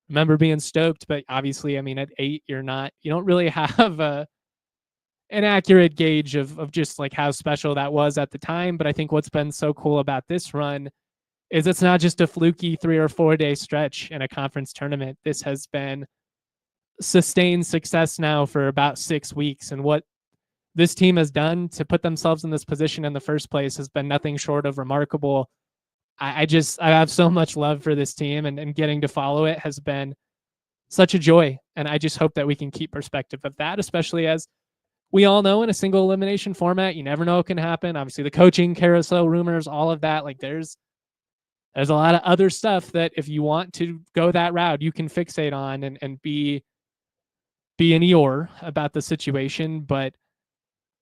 Remember being stoked, but obviously, I mean, at 8, you don't really have an accurate gauge of just like how special that was at the time. But I think what's been so cool about this run is it's not just a fluky 3 or 4 day stretch in a conference tournament. This has been sustained success now for about 6 weeks. And what this team has done to put themselves in this position in the first place has been nothing short of remarkable. I have so much love for this team, and getting to follow it has been such a joy. And I just hope that we can keep perspective of that, especially as we all know in a single elimination format, you never know what can happen. Obviously, the coaching carousel rumors, all of that, like there's a lot of other stuff that if you want to go that route, you can fixate on and be an Eeyore about the situation. But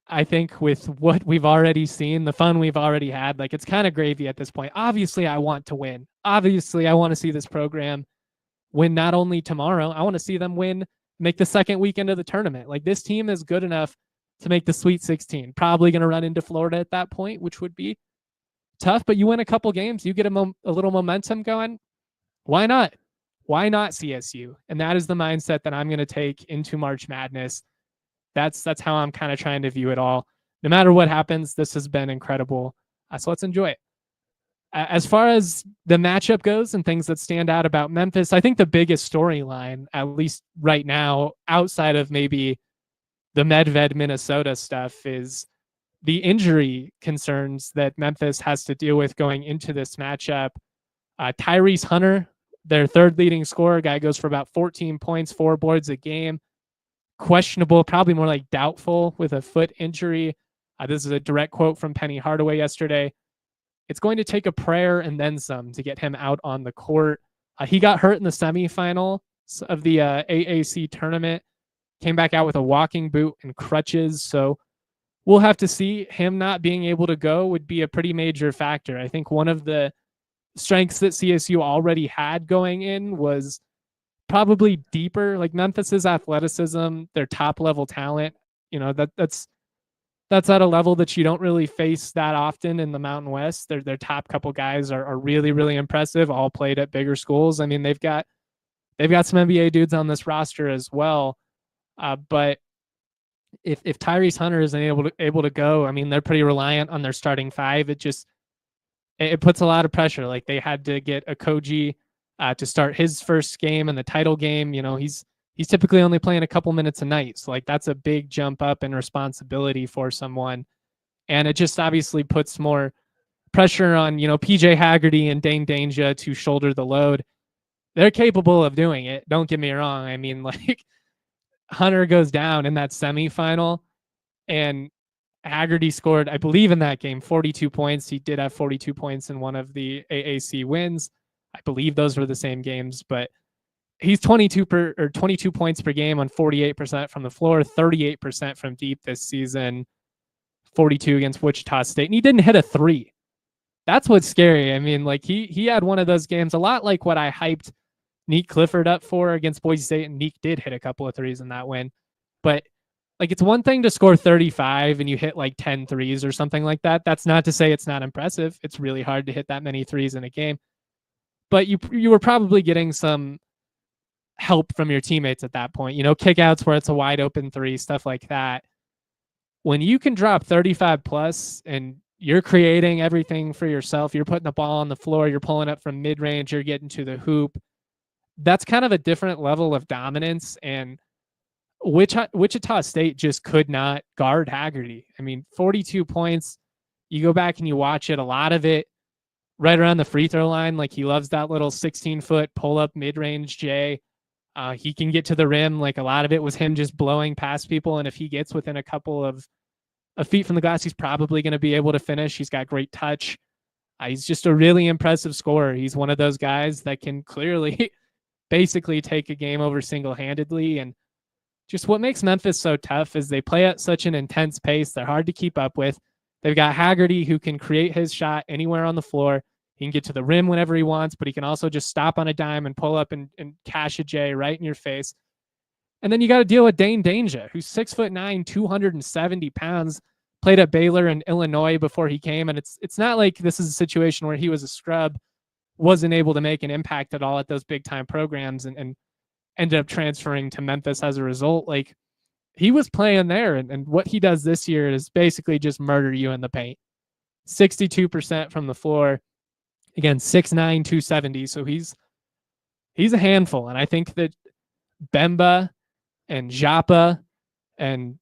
I think with what we've already seen, the fun we've already had, like it's kind of gravy at this point. Obviously, I want to win. Obviously, I want to see this program win not only tomorrow, I want to see them make the second weekend of the tournament. Like this team is good enough to make the Sweet 16. Probably going to run into Florida at that point, which would be tough, but you win a couple games, you get a little momentum going. Why not? Why not CSU? And that is the mindset that I'm going to take into March Madness. That's how I'm kind of trying to view it all. No matter what happens, this has been incredible. So let's enjoy it. As far as the matchup goes and things that stand out about Memphis, I think the biggest storyline, at least right now, outside of maybe the Medved Minnesota stuff, is the injury concerns that Memphis has to deal with going into this matchup. Tyrese Hunter, their third leading scorer, guy goes for about 14 points, 4 boards a game. Questionable, probably more like doubtful with a foot injury. This is a direct quote from Penny Hardaway yesterday. It's going to take a prayer and then some to get him out on the court. He got hurt in the semifinal of the AAC tournament, came back out with a walking boot and crutches. So we'll have to see. Him not being able to go would be a pretty major factor. I think one of the strengths that CSU already had going in was probably deeper, like Memphis's athleticism, their top level talent. You know, that's at a level that you don't really face that often in the Mountain West. Their top couple guys are really, really impressive, all played at bigger schools. I mean, they've got some NBA dudes on this roster as well. But if Tyrese Hunter isn't able to go, I mean, they're pretty reliant on their starting 5. It puts a lot of pressure. Like they had to get Okogie to start his first game in the title game. You know, he's typically only playing a couple minutes a night. So like that's a big jump up in responsibility for someone. And it just obviously puts more pressure on, you know, PJ Haggerty and Dane Danger to shoulder the load. They're capable of doing it. Don't get me wrong. I mean, like Hunter goes down in that semifinal and Haggerty scored, I believe in that game, 42 points. He did have 42 points in one of the AAC wins. I believe those were the same games, but he's 22 points per game on 48% from the floor, 38% from deep this season, 42 against Wichita State. And he didn't hit a 3. That's what's scary. I mean, like he had one of those games, a lot like what I hyped Nique Clifford up for against Boise State, and Nique did hit a couple of 3s in that win. But like it's one thing to score 35 and you hit like 10 threes or something like that. That's not to say it's not impressive. It's really hard to hit that many 3s in a game. But you were probably getting some help from your teammates at that point. You know, kickouts where it's a wide open 3, stuff like that. When you can drop 35 plus and you're creating everything for yourself, you're putting the ball on the floor, you're pulling up from mid-range, you're getting to the hoop. That's kind of a different level of dominance, and Wichita State just could not guard Haggerty. I mean, 42 points, you go back and you watch it, a lot of it right around the free throw line. Like, he loves that little 16-foot pull-up mid-range J. He can get to the rim. Like, a lot of it was him just blowing past people, and if he gets within a couple of feet from the glass, he's probably going to be able to finish. He's got great touch. He's just a really impressive scorer. He's one of those guys that can clearly basically take a game over single-handedly. And just what makes Memphis so tough is they play at such an intense pace. They're hard to keep up with. They've got Haggerty, who can create his shot anywhere on the floor. He can get to the rim whenever he wants, but he can also just stop on a dime and pull up and cash a J right in your face. And then you got to deal with Dane Danger, who's 6'9", 270 pounds, played at Baylor and Illinois before he came. And it's not like this is a situation where he was a scrub, wasn't able to make an impact at all at those big time programs, and ended up transferring to Memphis as a result. Like, he was playing there, and what he does this year is basically just murder you in the paint. 62% from the floor. Again, 6'9", 270. So he's a handful. And I think that Bemba and Japa and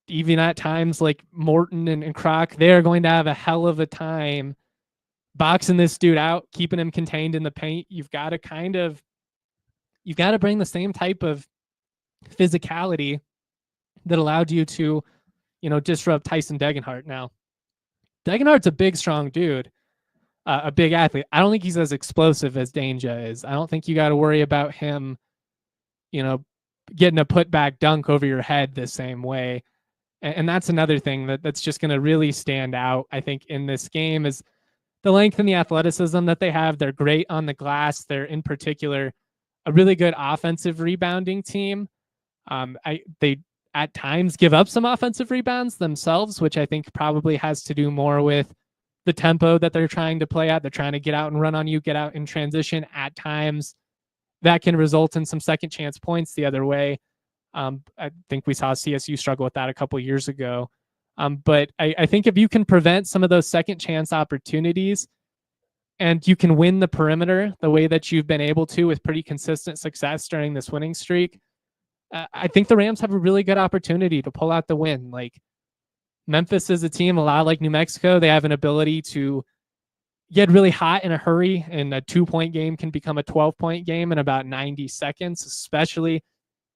even at times like Morton and Croc, they're going to have a hell of a time boxing this dude out, keeping him contained in the paint. You've got to bring the same type of physicality that allowed you to, disrupt Tyson Degenhart. Now, Degenhart's a big, strong dude, a big athlete. I don't think he's as explosive as Danger is. I don't think you got to worry about him, getting a putback dunk over your head the same way. And that's another thing that's just going to really stand out, I think, in this game is the length and the athleticism that they have. They're great on the glass. They're, in particular, a really good offensive rebounding team. They at times give up some offensive rebounds themselves, which I think probably has to do more with the tempo that they're trying to play at. They're trying to get out and run on you, get out in transition at times. That can result in some second chance points the other way. I think we saw CSU struggle with that a couple years ago. But I think if you can prevent some of those second chance opportunities and you can win the perimeter the way that you've been able to with pretty consistent success during this winning streak, I think the Rams have a really good opportunity to pull out the win. Like, Memphis is a team, a lot like New Mexico. They have an ability to get really hot in a hurry, and a 2-point game can become a 12-point game in about 90 seconds, especially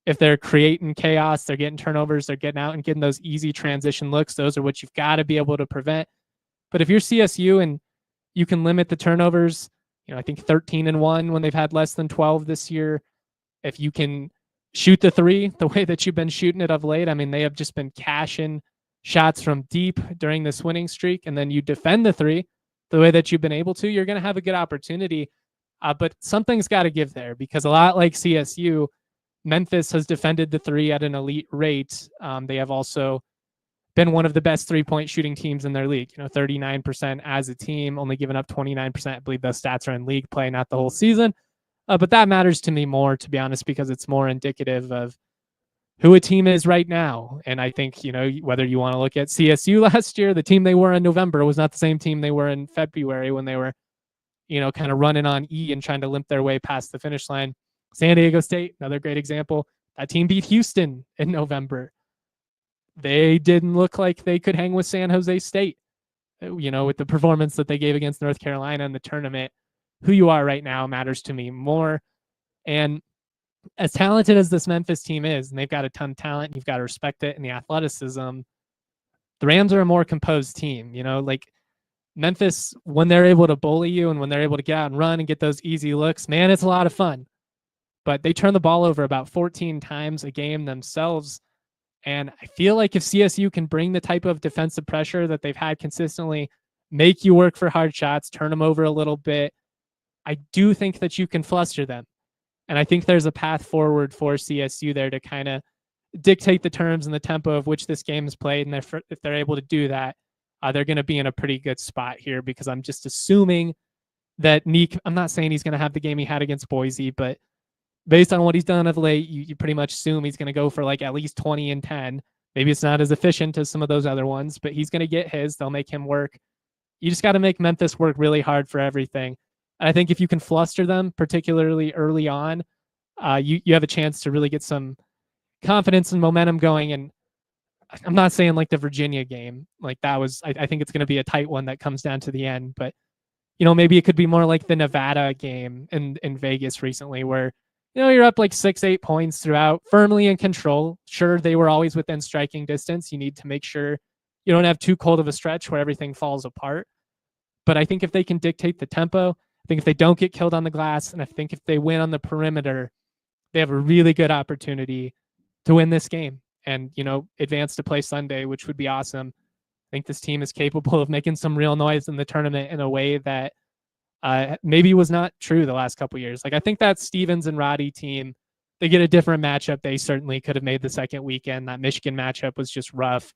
if they're creating chaos, they're getting turnovers, they're getting out and getting those easy transition looks. Those are what you've got to be able to prevent. But if you're CSU and you can limit the turnovers, I think 13-1 when they've had less than 12 this year. If you can shoot the three the way that you've been shooting it of late, I mean, they have just been cashing shots from deep during this winning streak, and then you defend the three the way that you've been able to, you're going to have a good opportunity. But something's got to give there, because a lot like CSU, Memphis has defended the three at an elite rate. They have also been one of the best 3-point shooting teams in their league. 39% as a team, only giving up 29%. I believe those stats are in league play, not the whole season. But that matters to me more, to be honest, because it's more indicative of who a team is right now. And I think, whether you want to look at CSU last year, the team they were in November was not the same team they were in February when they were, kind of running on E and trying to limp their way past the finish line. San Diego State, another great example. That team beat Houston in November. They didn't look like they could hang with San Jose State, with the performance that they gave against North Carolina in the tournament. Who you are right now matters to me more. And as talented as this Memphis team is, and they've got a ton of talent, you've got to respect it, and the athleticism, the Rams are a more composed team. Like Memphis, when they're able to bully you and when they're able to get out and run and get those easy looks, man, it's a lot of fun. But they turn the ball over about 14 times a game themselves. And I feel like if CSU can bring the type of defensive pressure that they've had consistently, make you work for hard shots, turn them over a little bit, I do think that you can fluster them. And I think there's a path forward for CSU there to kind of dictate the terms and the tempo of which this game is played. And if they're able to do that, they're going to be in a pretty good spot here, because I'm just assuming that Nique, I'm not saying he's going to have the game he had against Boise, but based on what he's done of late, you pretty much assume he's going to go for like at least 20 and 10. Maybe it's not as efficient as some of those other ones, but he's going to get his. They'll make him work. You just got to make Memphis work really hard for everything. And I think if you can fluster them, particularly early on, you have a chance to really get some confidence and momentum going. And I'm not saying like the Virginia game, like that was, I think it's going to be a tight one that comes down to the end, but maybe it could be more like the Nevada game in Vegas recently where, you're up like 6-8 points throughout, firmly in control. Sure, they were always within striking distance. You need to make sure you don't have too cold of a stretch where everything falls apart. But I think if they can dictate the tempo, I think if they don't get killed on the glass, and I think if they win on the perimeter, they have a really good opportunity to win this game and, advance to play Sunday, which would be awesome. I think this team is capable of making some real noise in the tournament in a way that maybe was not true the last couple of years. Like, I think that Stevens and Roddy team, they get a different matchup. They certainly could have made the second weekend. That Michigan matchup was just rough.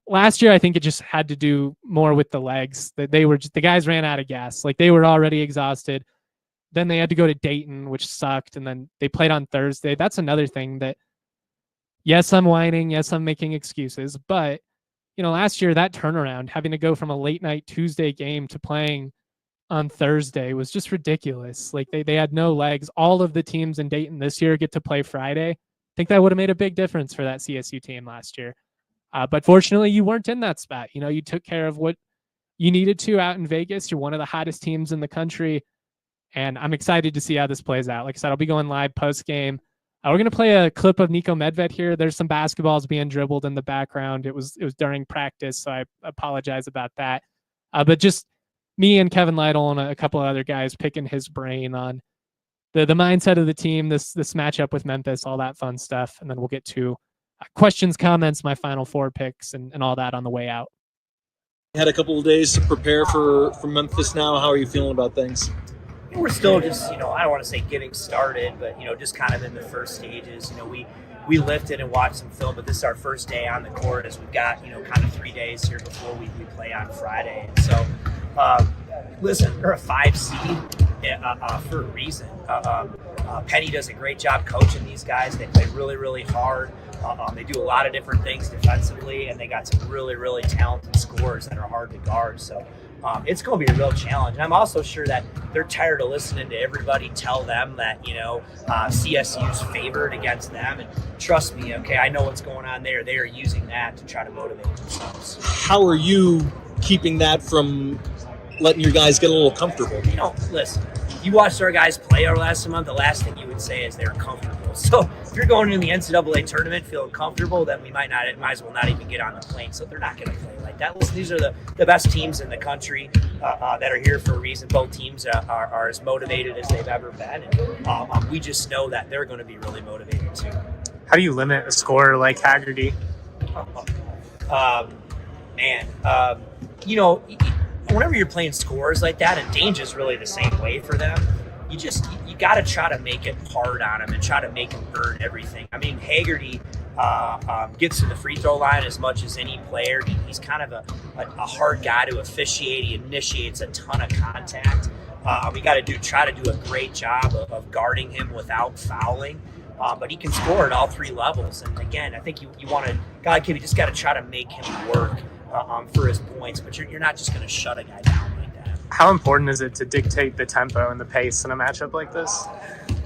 Last year, I think it just had to do more with the legs. That the guys ran out of gas. Like, they were already exhausted. Then they had to go to Dayton, which sucked. And then they played on Thursday. That's another thing that, yes, I'm whining. Yes, I'm making excuses. But, last year, that turnaround, having to go from a late night Tuesday game to playing on Thursday was just ridiculous. Like, they had no legs. All of the teams in Dayton this year get to play Friday. I think that would have made a big difference for that CSU team last year. But fortunately, you weren't in that spot. You took care of what you needed to out in Vegas. You're one of the hottest teams in the country. And I'm excited to see how this plays out. Like I said, I'll be going live post-game. We're going to play a clip of Niko Medved here. There's some basketballs being dribbled in the background. It was during practice, so I apologize about that. But just me and Kevin Lytle and a couple of other guys picking his brain on the mindset of the team, this matchup with Memphis, all that fun stuff. And then we'll get to questions, comments, my Final Four picks, and all that on the way out. Had a couple of days to prepare for Memphis now. How are you feeling about things? We're still just, I don't want to say getting started, but, just kind of in the first stages. We lifted and watched some film, but this is our first day on the court as we've got, kind of 3 days here before we play on Friday. And so, listen, we're a 5 seed for a reason. Penny does a great job coaching these guys. They play really, really hard. They do a lot of different things defensively, and they got some really, really talented scorers that are hard to guard. So it's going to be a real challenge. And I'm also sure that they're tired of listening to everybody tell them that, CSU's favored against them. And trust me, okay, I know what's going on there. They are using that to try to motivate themselves. How are you keeping that from letting your guys get a little comfortable? Listen, you watched our guys play our last month, the last thing you would say is they're comfortable. So if you're going into the NCAA tournament feeling comfortable, then we might as well not even get on the plane. So they're not going to play like that. Listen, these are the best teams in the country that are here for a reason. Both teams are as motivated as they've ever been. And we just know that they're going to be really motivated too. How do you limit a scorer like Haggerty? Whenever you're playing scores like that, and Danger's really the same way for them, you got to try to make it hard on him and try to make him earn everything. I mean, Haggerty gets to the free throw line as much as any player. He's kind of a hard guy to officiate. He initiates a ton of contact. We got to try to do a great job of guarding him without fouling. But he can score at all 3 levels. And again, I think you just got to try to make him work for his points. But you're not just going to shut a guy down like that. How important is it to dictate the tempo and the pace in a matchup like this?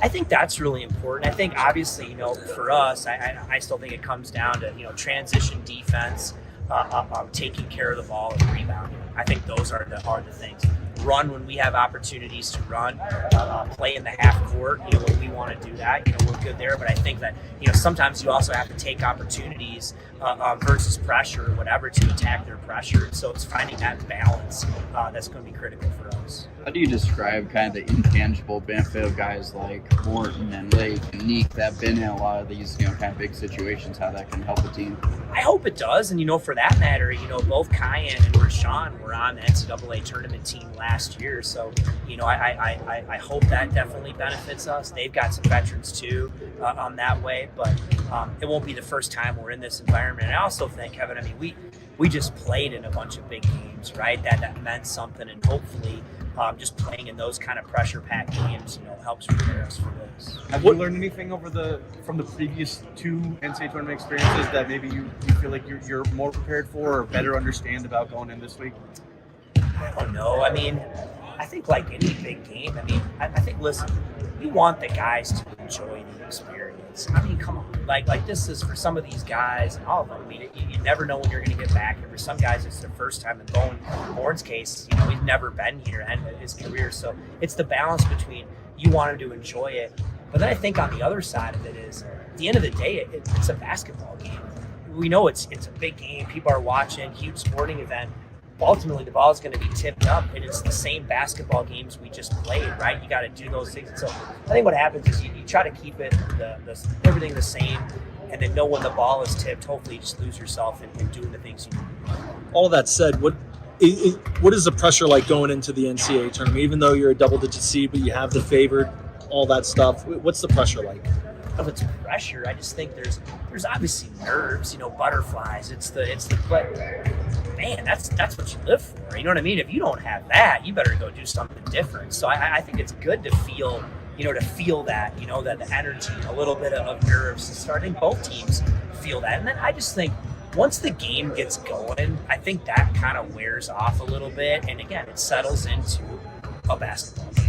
I think that's really important. I think obviously, for us, I still think it comes down to, transition defense, taking care of the ball and rebounding. I think those are the things. Run when we have opportunities to run, play in the half court, when we want to do that, we're good there. But I think that, sometimes you also have to take opportunities versus pressure or whatever to attack their pressure. So it's finding that balance that's going to be critical for us. How do you describe kind of the intangible benefit of guys like Morton and Lake and Nique that have been in a lot of these, kind of big situations, how that can help a team? I hope it does. And, for that matter, both Kyan and Rashawn were on the NCAA tournament team last year. So, I hope that definitely benefits us. They've got some veterans too that way, but it won't be the first time we're in this environment. And I also think, Kevin, we just played in a bunch of big games, right? That meant something, and hopefully just playing in those kind of pressure-packed games, helps prepare us for this. Have you learned anything from the previous 2 NCAA tournament experiences that maybe you feel like you're more prepared for or better understand about going in this week? I don't know. I think like any big game, I think, listen, you want the guys to enjoy the experience. I mean, come on. Like this is for some of these guys and all of them. I mean, you never know when you're going to get back. And for some guys, it's their first time. In Bourne's case, he's never been here in his career. So it's the balance between you want him to enjoy it. But then I think on the other side of it is, at the end of the day, it's a basketball game. We know it's a big game. People are watching, huge sporting event. Ultimately, the ball is going to be tipped up, and it's the same basketball games we just played, right? You got to do those things. So I think what happens is you try to keep it everything the same, and then know when the ball is tipped. Hopefully, you just lose yourself in doing the things you do. All that said, what is the pressure like going into the NCAA tournament? Even though you're a double-digit seed, but you have the favored, all that stuff. What's the pressure like? I don't know if it's pressure. I just think there's obviously nerves, butterflies. But man, that's what you live for. You know what I mean? If you don't have that, you better go do something different. So I think it's good to feel, that, that the energy, a little bit of nerves starting. Both teams feel that. And then I just think once the game gets going, I think that kind of wears off a little bit. And again, it settles into a basketball game.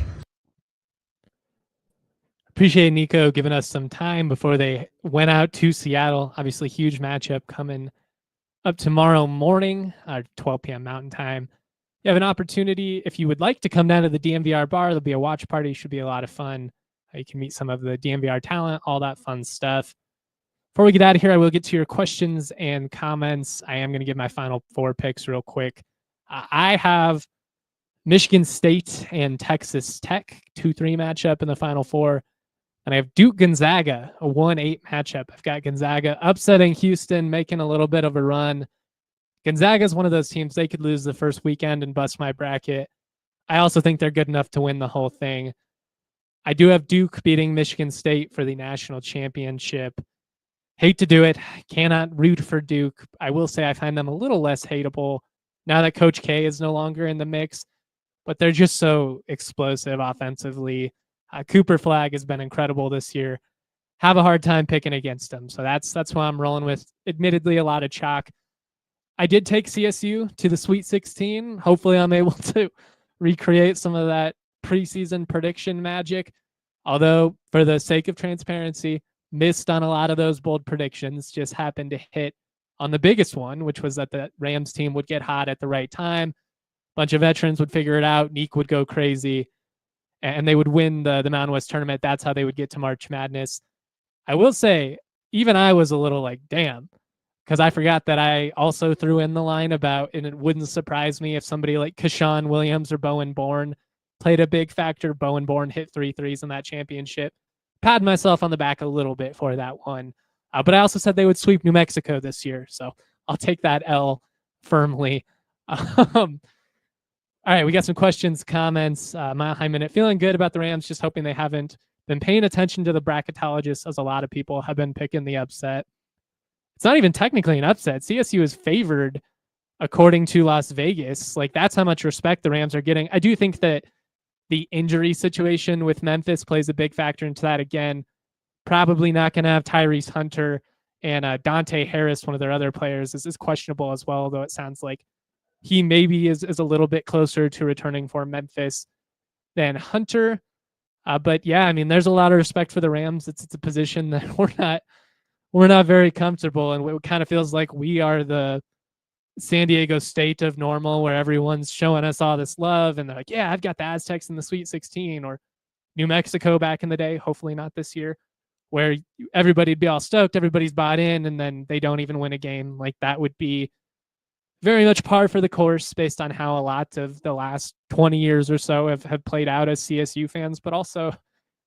Appreciate Niko giving us some time before they went out to Seattle. Obviously, huge matchup coming up tomorrow morning, 12 p.m. Mountain Time. You have an opportunity, if you would like to come down to the DNVR bar, there'll be a watch party. Should be a lot of fun. You can meet some of the DNVR talent, all that fun stuff. Before we get out of here, I will get to your questions and comments. I am going to give my final 4 picks real quick. I have Michigan State and Texas Tech, 2-3 matchup in the Final Four. And I have Duke Gonzaga, a 1-8 matchup. I've got Gonzaga upsetting Houston, making a little bit of a run. Gonzaga is one of those teams, they could lose the first weekend and bust my bracket. I also think they're good enough to win the whole thing. I do have Duke beating Michigan State for the national championship. Hate to do it. Cannot root for Duke. I will say I find them a little less hateable now that Coach K is no longer in the mix, but they're just so explosive offensively. Cooper Flag has been incredible this year. Have a hard time picking against them. So that's who I'm rolling with. Admittedly, a lot of chalk. I did take CSU to the Sweet 16. Hopefully I'm able to recreate some of that preseason prediction magic. Although, for the sake of transparency, missed on a lot of those bold predictions. Just happened to hit on the biggest one, which was that the Rams team would get hot at the right time. Bunch of veterans would figure it out. Nique would go crazy. And they would win the Mountain West tournament. That's how they would get to March Madness. I will say, even I was a little like, damn, because I forgot that I also threw in the line about, and it wouldn't surprise me if somebody like Keshawn Williams or Bowen Bourne played a big factor. Bowen Bourne hit 3 threes in that championship. Patted myself on the back a little bit for that one. But I also said they would sweep New Mexico this year. So I'll take that L firmly. All right, we got some questions, comments. Mile High Minute, feeling good about the Rams, just hoping they haven't been paying attention to the bracketologists, as a lot of people have been picking the upset. It's not even technically an upset. CSU is favored according to Las Vegas. Like, that's how much respect the Rams are getting. I do think that the injury situation with Memphis plays a big factor into that. Again, probably not going to have Tyrese Hunter, and Dante Harris, one of their other players, is questionable as well, though it sounds like he maybe is a little bit closer to returning for Memphis than Hunter. But yeah, I mean, there's a lot of respect for the Rams. It's a position that we're not very comfortable, and it kind of feels like we are the San Diego State of normal, where everyone's showing us all this love, and they're like, yeah, I've got the Aztecs in the Sweet 16, or New Mexico back in the day, hopefully not this year, where everybody'd be all stoked, everybody's bought in, and then they don't even win a game. Like, that would be very much par for the course based on how a lot of the last 20 years or so have played out as CSU fans. But also,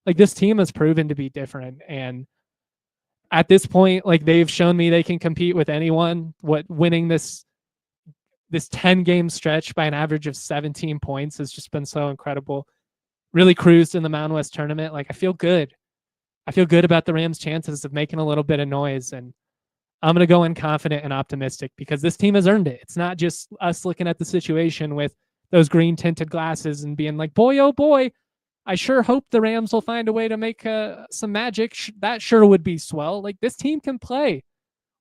like, this team has proven to be different. And at this point, like, they've shown me they can compete with anyone. Winning this 10-game stretch by an average of 17 points has just been so incredible. Really cruised in the Mountain West tournament. Like, I feel good. I feel good about the Rams' chances of making a little bit of noise. And I'm going to go in confident and optimistic because this team has earned it. It's not just us looking at the situation with those green tinted glasses and being like, boy, oh boy, I sure hope the Rams will find a way to make some magic. That sure would be swell. Like, this team can play.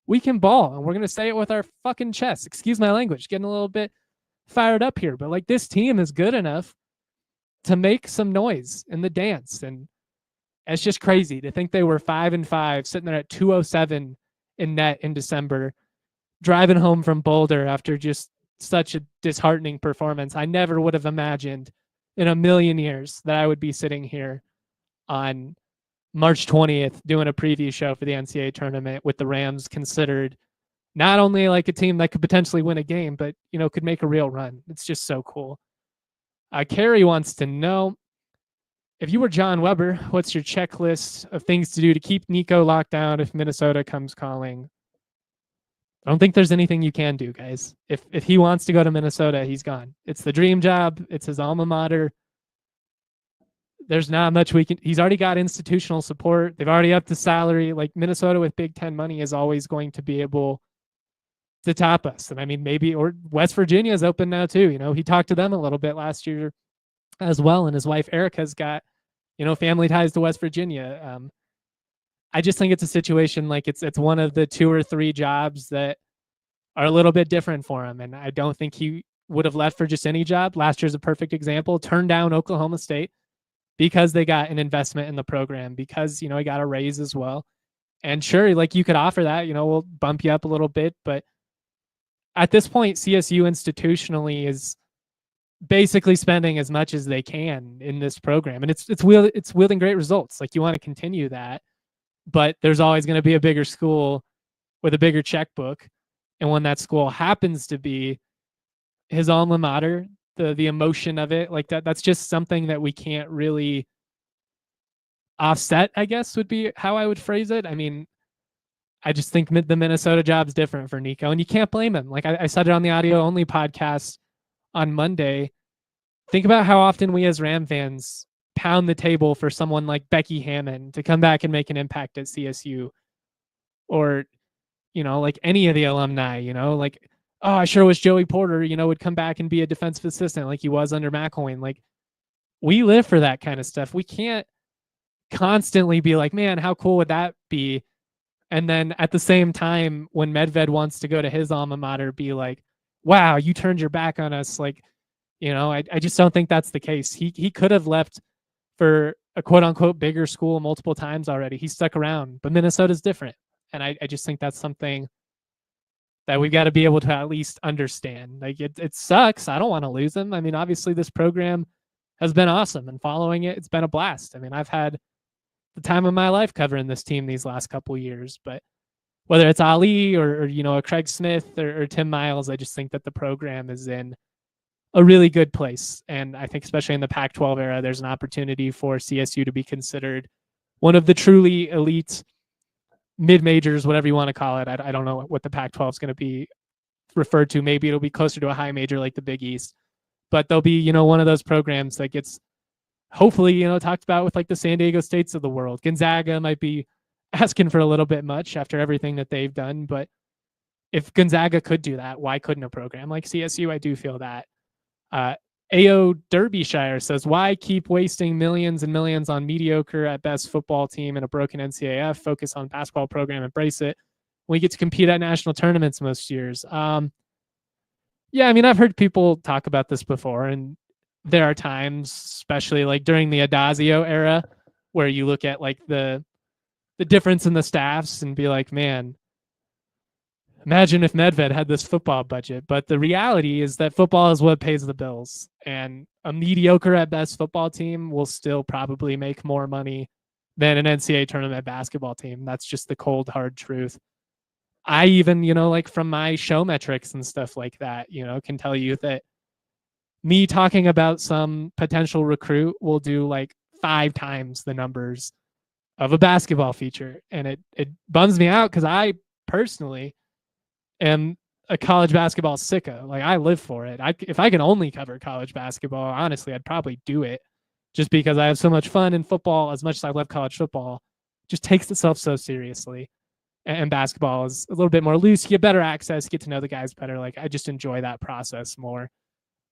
We can ball, and we're going to say it with our fucking chest. Excuse my language, getting a little bit fired up here, but like, this team is good enough to make some noise in the dance. And It's just crazy to think they were 5-5, sitting there at 207 in net in December, driving home from Boulder after just such a disheartening performance. I never would have imagined in a million years that I would be sitting here on March 20th doing a preview show for the NCAA tournament with the Rams considered not only like a team that could potentially win a game, but, you know, could make a real run. It's just so cool. Carrie wants to know, if you were John Weber, what's your checklist of things to do to keep Niko locked down if Minnesota comes calling? I don't think there's anything you can do, guys. If he wants to go to Minnesota, he's gone. It's the dream job. It's his alma mater. There's not much we can. He's already got institutional support. They've already upped the salary. Like, Minnesota with Big Ten money is always going to be able to top us. And I mean, maybe, or West Virginia is open now too. You know, he talked to them a little bit last year as well. And his wife, Erica's got, you know, family ties to West Virginia. I just think it's a situation like it's one of the 2 or 3 jobs that are a little bit different for him. And I don't think he would have left for just any job. Last year's a perfect example. Turned down Oklahoma State because they got an investment in the program, because, you know, he got a raise as well. And sure, like, you could offer that, you know, we'll bump you up a little bit. But at this point, CSU institutionally is basically spending as much as they can in this program. And it's wielding great results. Like, you want to continue that, but there's always going to be a bigger school with a bigger checkbook. And when that school happens to be his alma mater, the emotion of it, like that's just something that we can't really offset, I guess, would be how I would phrase it. I mean, I just think the Minnesota job's different for Niko, and you can't blame him. Like I said it on the audio only podcast on Monday. Think about how often we as Ram fans pound the table for someone like Becky Hammond to come back and make an impact at CSU, or, you know, like any of the alumni, you know, like, oh, I sure wish Joey Porter, you know, would come back and be a defensive assistant like he was under McElwain. Like, we live for that kind of stuff. We can't constantly be like, man, how cool would that be? And then at the same time, when Medved wants to go to his alma mater, be like, wow, you turned your back on us. Like, you know, I just don't think that's the case. He could have left for a quote unquote bigger school multiple times already. He stuck around, but Minnesota's different. And I just think that's something that we've got to be able to at least understand. Like, it sucks. I don't want to lose him. I mean, obviously this program has been awesome, and following it, it's been a blast. I mean, I've had the time of my life covering this team these last couple years, but whether it's Ali or you know, a Craig Smith or Tim Miles, I just think that the program is in a really good place. And I think especially in the Pac-12 era, there's an opportunity for CSU to be considered one of the truly elite mid-majors, whatever you want to call it. I don't know what the Pac-12 is going to be referred to. Maybe it'll be closer to a high major like the Big East, but they'll be, you know, one of those programs that gets hopefully, you know, talked about with like the San Diego States of the world. Gonzaga might be asking for a little bit much after everything that they've done, but if Gonzaga could do that, why couldn't a program like CSU? I do feel that. AO Derbyshire says, why keep wasting millions and millions on mediocre at best football team and a broken NCAF? Focus on basketball program, embrace it. We get to compete at national tournaments most years. Yeah, I mean, I've heard people talk about this before, and there are times, especially like during the Adazio era, where you look at like the difference in the staffs and be like, man, imagine if Medved had this football budget. But the reality is that football is what pays the bills. And a mediocre at best football team will still probably make more money than an NCAA tournament basketball team. That's just the cold, hard truth. I even, you know, like from my show metrics and stuff like that, you know, can tell you that me talking about some potential recruit will do like 5 times the numbers of a basketball feature. And it bums me out because I personally am a college basketball sicko. Like, I live for it. If I can only cover college basketball, honestly, I'd probably do it just because I have so much fun in football. As much as I love college football, it just takes itself so seriously. And basketball is a little bit more loose. You get better access, you get to know the guys better. Like, I just enjoy that process more.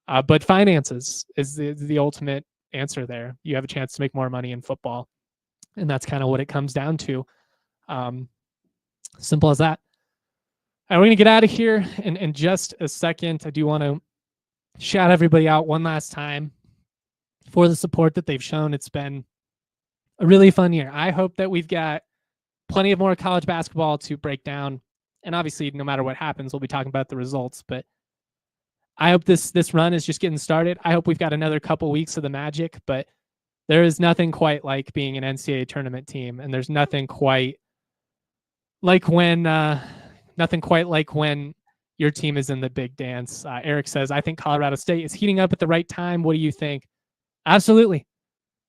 But finances is the ultimate answer there. You have a chance to make more money in football. And that's kind of what it comes down to. Simple as that. All right, we're going to get out of here in just a second. I do want to shout everybody out one last time for the support that they've shown. It's been a really fun year. I hope that we've got plenty of more college basketball to break down. And obviously, no matter what happens, we'll be talking about the results. But I hope this run is just getting started. I hope we've got another couple weeks of the magic, but there is nothing quite like being an NCAA tournament team. And there's nothing quite like when your team is in the big dance. Eric says, I think Colorado State is heating up at the right time. What do you think? Absolutely.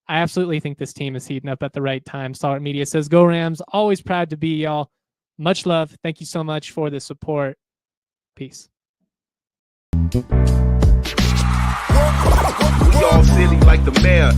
I absolutely think this team is heating up at the right time. Solid Media says, go Rams. Always proud to be y'all. Much love. Thank you so much for the support. Peace. We all silly like the mayor.